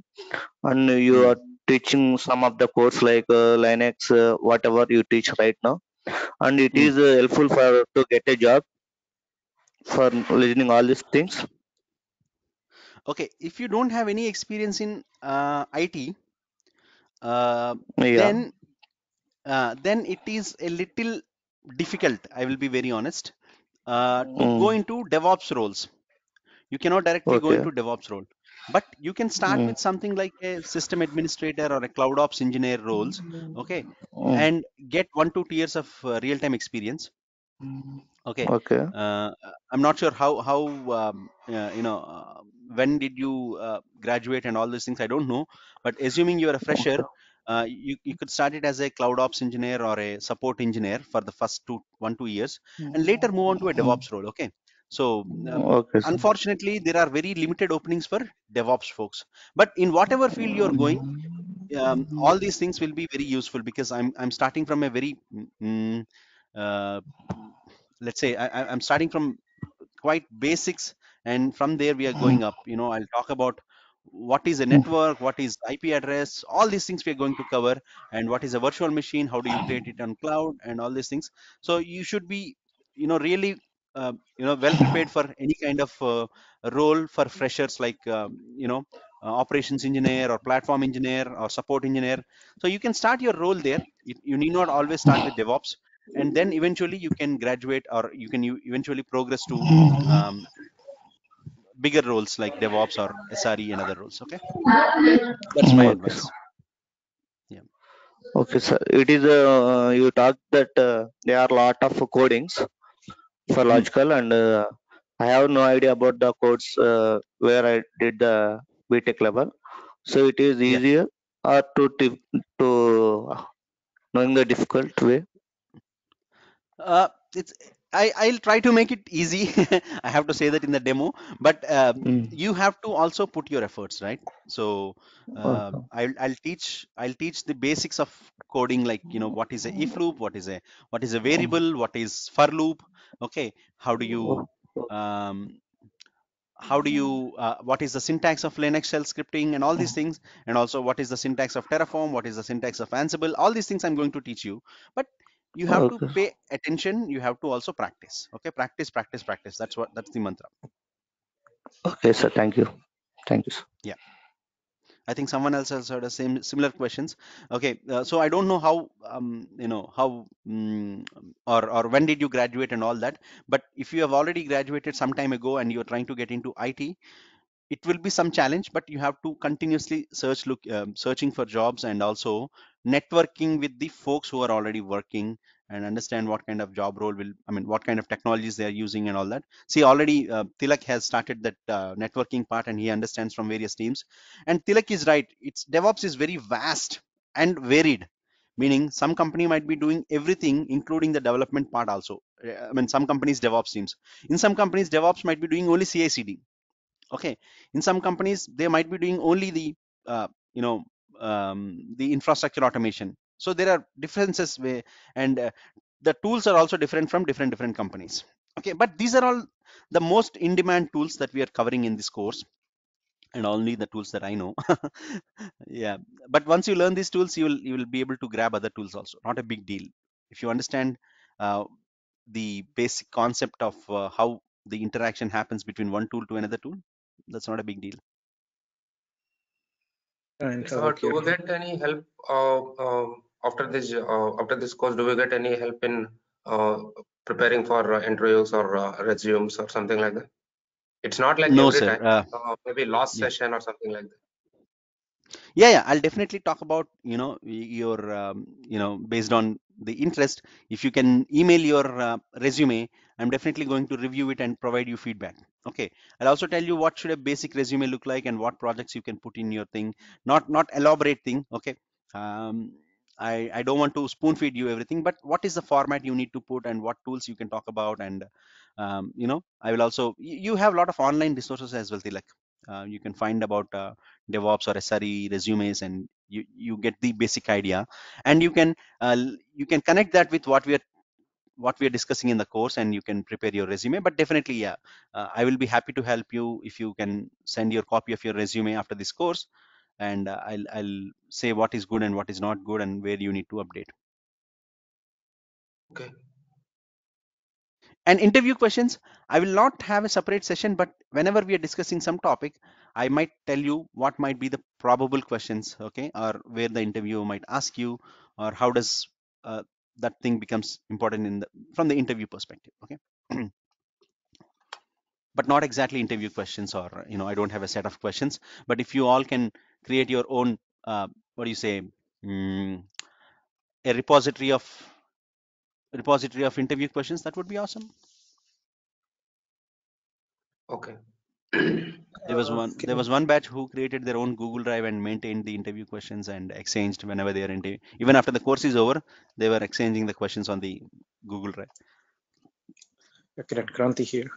And you Hmm. are teaching some of the course like Linux, whatever you teach right now, and it Hmm. is helpful for to get a job for listening all these things. Okay, if you don't have any experience in IT, uh, Yeah, then it is a little difficult. I will be very honest. to go into DevOps roles. You cannot directly go Okay. into DevOps role, but you can start with something like a system administrator or a cloud ops engineer roles, okay, and get 1 to 2 years of real-time experience. Okay, Okay. uh, I'm not sure how when did you graduate and all these things. I don't know, but assuming you are a fresher, Okay. you could start it as a cloud ops engineer or a support engineer for the first 1 2 years, and later move on to a DevOps role. Okay, so Okay, sir. unfortunately, there are very limited openings for DevOps folks. But in whatever field you're going, all these things will be very useful because I'm starting from a very uh, let's say I'm starting from quite basics, and from there we are going up. I'll talk about what is a network, what is IP address, all these things we are going to cover, and what is a virtual machine, how do you create it on cloud, and all these things. So you should be really well prepared for any kind of role for freshers, like operations engineer or platform engineer or support engineer. So you can start your role there. You need not always start with DevOps, and then eventually you can graduate, or you eventually progress to um, bigger roles like DevOps or SRE and other roles. Okay, that's my Okay, sir. advice. Yeah. Okay, sir. It is you talked that there are a lot of codings for Hmm. logical, and I have no idea about the codes where I did the BTech level. So it is Yeah. easier or to knowing the difficult way. Uh, it's I'll try to make it easy. I have to say that in the demo, but you have to also put your efforts, right? So Okay. I'll teach the basics of coding, like what is a if loop, what is a variable, what is for loop. Okay, how do you um, what is the syntax of Linux shell scripting and all these things, and also what is the syntax of Terraform, what is the syntax of Ansible. All these things I'm going to teach you, but you have to Okay. pay attention. You have to also practice. Okay, practice, practice, practice. That's the mantra. Okay, sir. Thank you. Thank you, sir. Yeah, I think someone else has heard the same similar questions. Okay, so I don't know how or when did you graduate and all that, but if you have already graduated some time ago and you're trying to get into IT, it will be some challenge, but you have to continuously searching for jobs, and also networking with the folks who are already working, and understand what kind of job role will, I mean, what kind of technologies they are using and all that. See, already Tilak has started that networking part, and he understands from various teams. And Tilak is right, it's DevOps is very vast and varied, meaning some company might be doing everything including the development part also. I mean, some companies DevOps teams, in some companies DevOps might be doing only CI/CD. Okay, in some companies they might be doing only the uh, you know the infrastructure automation. So there are differences where, and the tools are also different from different companies. Okay, but these are all the most in demand tools that we are covering in this course, and only the tools that I know. Yeah, but once you learn these tools, you will be able to grab other tools also. Not a big deal if you understand uh, the basic concept of how the interaction happens between one tool to another tool. That's not a big deal. And Do we get any help after this course? Do we get any help in uh, preparing for interviews or resumes or something like that? It's not like No, every sir. time. Maybe last Yeah, session or something like that. yeah. I'll definitely talk about your based on the interest. If you can email your resume, I'm definitely going to review it and provide you feedback. Okay. I'll also tell you what should a basic resume look like and what projects you can put in your thing. Not elaborate thing. Okay. Um, I don't want to spoon feed you everything, but what is the format you need to put and what tools you can talk about, and I will also you have a lot of online resources as well, Tilak. You can find about DevOps or SRE resumes, and you get the basic idea, and you can connect that with what we are discussing in the course, and you can prepare your resume. But definitely, yeah, I will be happy to help you if you can send your copy of your resume after this course, and I'll say what is good and what is not good and where you need to update. Okay. And interview questions, I will not have a separate session, but whenever we are discussing some topic, I might tell you what might be the probable questions, okay, or where the interviewer might ask you, or how does that thing becomes important from the interview perspective. Okay. but not exactly interview questions, or I don't have a set of questions. But if you all can create your own, what do you say, mm, a repository of interview questions, that would be awesome. Okay. There was one Can there was one batch who created their own Google Drive and maintained the interview questions and exchanged whenever they are even after the course is over, they were exchanging the questions on the Google Drive. Kiran, Kranti here.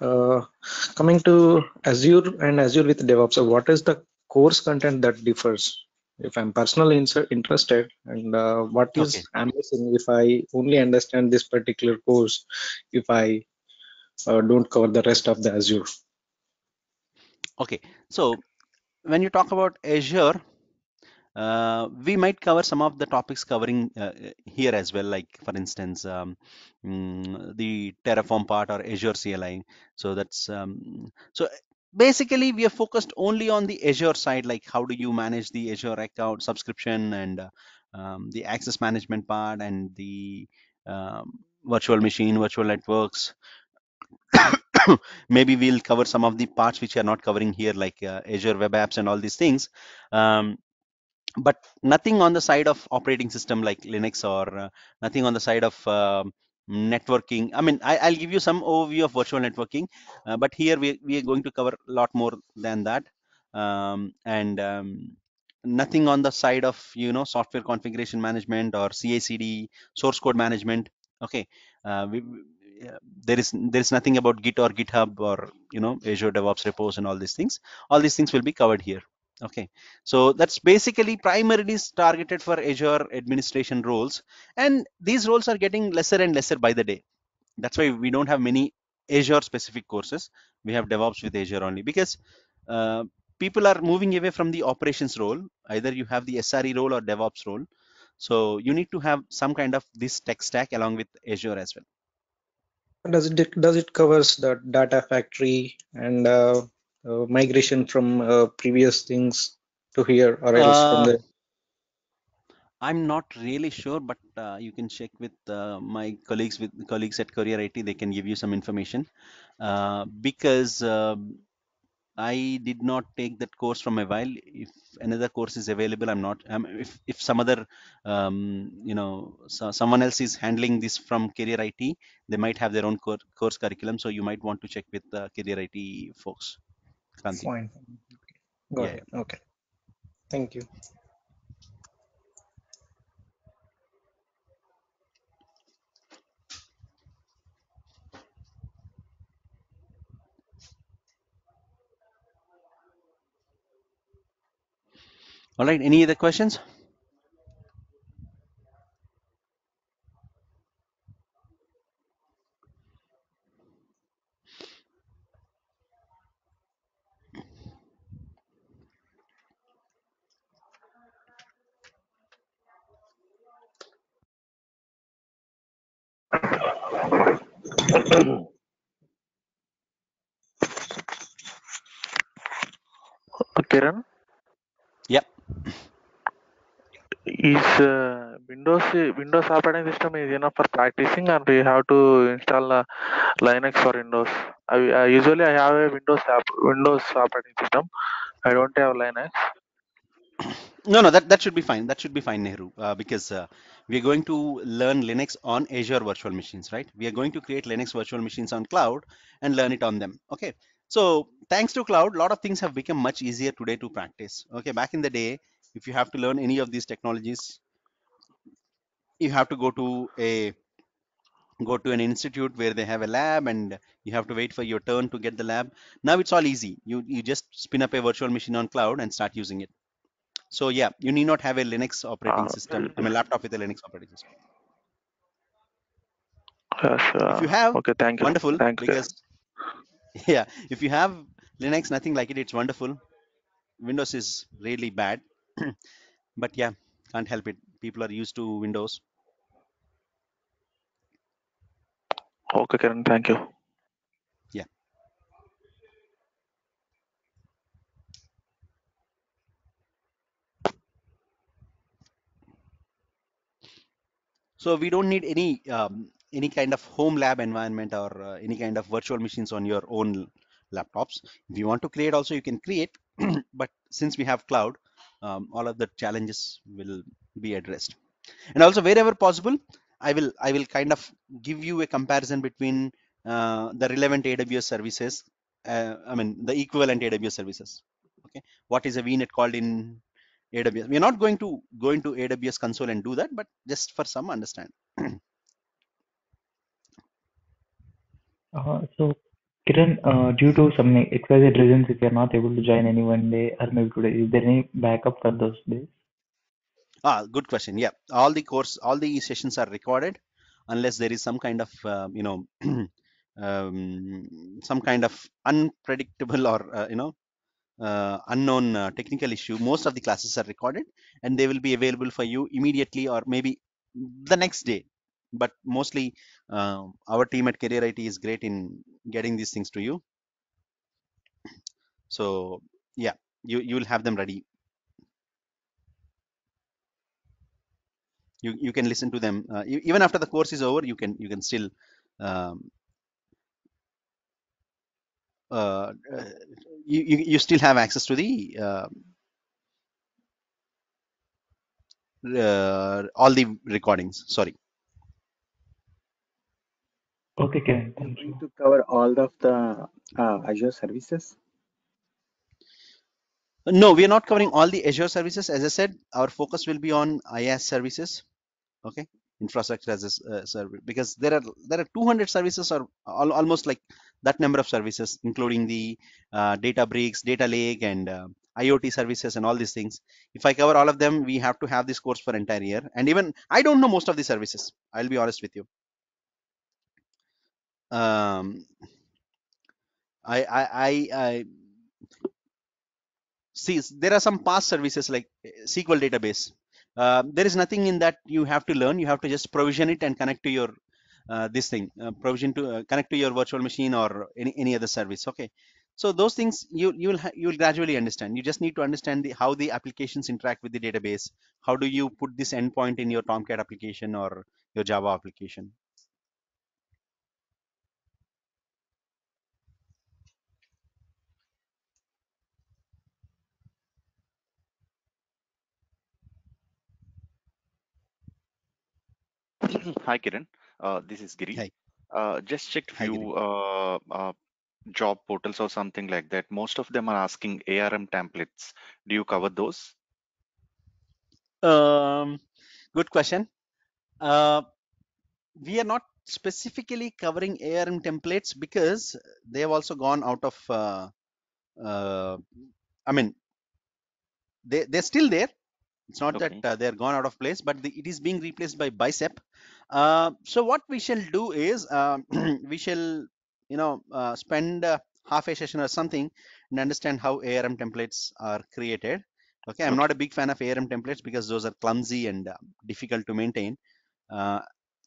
Coming to Azure and Azure with DevOps, so what is the course content that differs? If I'm personally interested, and what Okay. is I'm missing if I only understand this particular course, if I don't cover the rest of the Azure? Okay. So when you talk about Azure, we might cover some of the topics covering here as well, like for instance, the Terraform part or Azure CLI. So that's so basically we are focused only on the Azure side, like how do you manage the Azure account subscription and the access management part and the virtual machine, virtual networks. Maybe we'll cover some of the parts which are not covering here, like Azure Web Apps and all these things. Um, but nothing on the side of operating system like Linux, or nothing on the side of networking. I mean, I'll give you some overview of virtual networking, but here we are going to cover a lot more than that. And nothing on the side of software configuration management or CI/CD, source code management. Okay. There is nothing about Git or GitHub or Azure DevOps repos and all these things. All these things will be covered here. Okay. So that's basically primarily targeted for Azure administration roles, and these roles are getting lesser and lesser by the day. That's why we don't have many Azure specific courses. We have DevOps with Azure only, because uh, people are moving away from the operations role. Either you have the SRE role or DevOps role. So you need to have some kind of this tech stack along with Azure as well. Does it covers the data factory and migration from previous things to here, or else from the I'm not really sure, but you can check with my colleagues at Career IT. They can give you some information, because I did not take that course from a while. If another course is available, I'm not. If some other, someone else is handling this from Career IT, they might have their own course curriculum. So you might want to check with Career IT folks. Kranti. fine? Yeah, Got yeah. it. Okay. Thank you. All right. Any other questions? Kiran, Yeah. is Windows operating system is enough for practicing, or do you have to install Linux for Windows? Usually I have a Windows operating system. I don't have Linux. No, that should be fine. That should be fine, Nehru, because we are going to learn Linux on Azure virtual machines, right? We are going to create Linux virtual machines on cloud and learn it on them. Okay. So thanks to cloud, a lot of things have become much easier today to practice. Okay. Back in the day, if you have to learn any of these technologies, you have to go to an institute where they have a lab, and you have to wait for your turn to get the lab. Now it's all easy. You just spin up a virtual machine on cloud and start using it. So yeah, you need not have a Linux operating system. I mean, laptop with a Linux operating system. Yes, If you have, okay, thank you. wonderful, Thank you. because yeah, if you have Linux, nothing like it, it's wonderful. Windows is really bad, but yeah, can't help it. People are used to Windows. Okay, Kiran, thank you. Yeah. So we don't need any kind of home lab environment or any kind of virtual machines on your own laptops. If you want to create also, you can create. But since we have cloud, all of the challenges will be addressed. And also wherever possible, I will kind of give you a comparison between the relevant AWS services. I mean the equivalent AWS services. Okay, what is a VNet called in AWS? We are not going to go into AWS console and do that, but just for some understand. So, Kiran, due to some XYZ reasons, if you're not able to join any one day or maybe today, is there any backup for those days? Good question. Yeah, all the sessions are recorded, unless there is some kind of some kind of unpredictable or unknown technical issue. Most of the classes are recorded, and they will be available for you immediately or maybe the next day. But mostly, our team at Career IT is great in getting these things to you. So yeah, you will have them ready. You can listen to them even after the course is over. You can still um, uh, uh, you still have access to the all the recordings. Sorry. Okay, Kiran, Are you thank going you. to cover all of the Azure services? No, we are not covering all the Azure services. As I said, our focus will be on IaaS services. Okay, infrastructure as a service, because there are 200 services or almost like that number of services, including the Databricks, Data Lake, and IoT services and all these things. If I cover all of them, we have to have this course for entire year. And even I don't know most of the services. I'll be honest with you. Um, I see there are some past services like SQL database. There is nothing in that you have to learn. You have to just provision it and connect to your this thing, provision to connect to your virtual machine or any other service. Okay, so those things you will gradually understand. You just need to understand how the applications interact with the database. How do you put this endpoint in your Tomcat application or your Java application? Hi, Kiran. This is Giri. Hi, Just checked hi, Giri. few job portals or something like that. Most of them are asking ARM templates. Do you cover those? Good question. Uh, we are not specifically covering ARM templates because they have also gone out of uh, I mean they're still there. It's not that Okay. they're gone out of place, but it is being replaced by Bicep. So what we shall do is we shall spend half a session or something and understand how ARM templates are created. Okay, I'm not Okay. a big fan of ARM templates because those are clumsy and difficult to maintain. uh,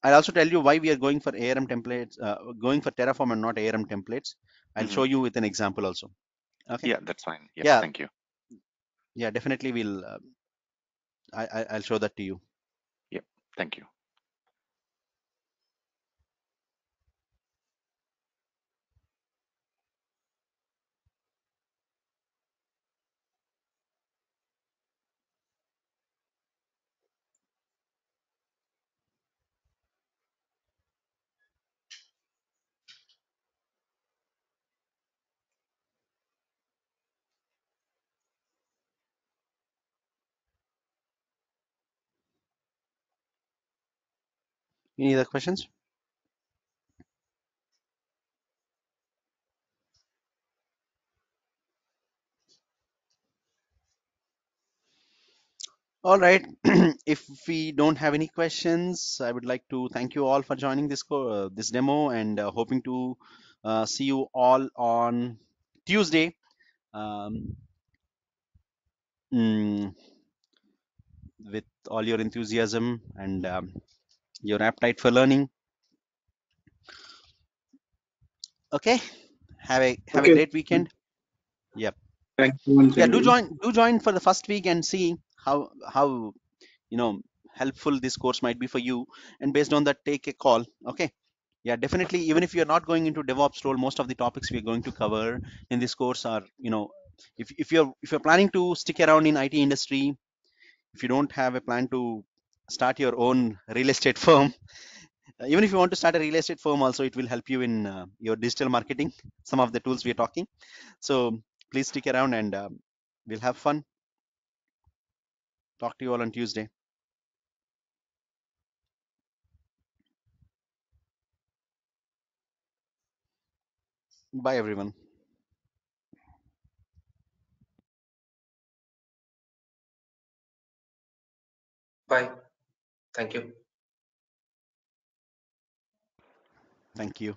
I'll also tell you why we are going for ARM templates, going for Terraform and not ARM templates. I'll Hmm. show you with an example also. Okay. Yeah, that's fine. Yeah, Yeah. thank you. Yeah, definitely we'll I'll show that to you. Yeah, thank you. Any other questions? All right. If we don't have any questions, I would like to thank you all for joining this demo, and hoping to see you all on Tuesday. Um, mm, with all your enthusiasm and your appetite for learning. Okay. Have a Okay. great weekend. Yep. Thank you once Yeah. Do again. join for the first week and see how you know helpful this course might be for you, and based on that, take a call. Okay. Yeah, definitely. Even if you're not going into DevOps role, most of the topics we're going to cover in this course are, if you're planning to stick around in IT industry, if you don't have a plan to start your own real estate firm, even if you want to start a real estate firm, also it will help you in your digital marketing. Some of the tools we're talking. So please stick around and we'll have fun. Talk to you all on Tuesday. Bye, everyone. Bye. Thank you. Thank you.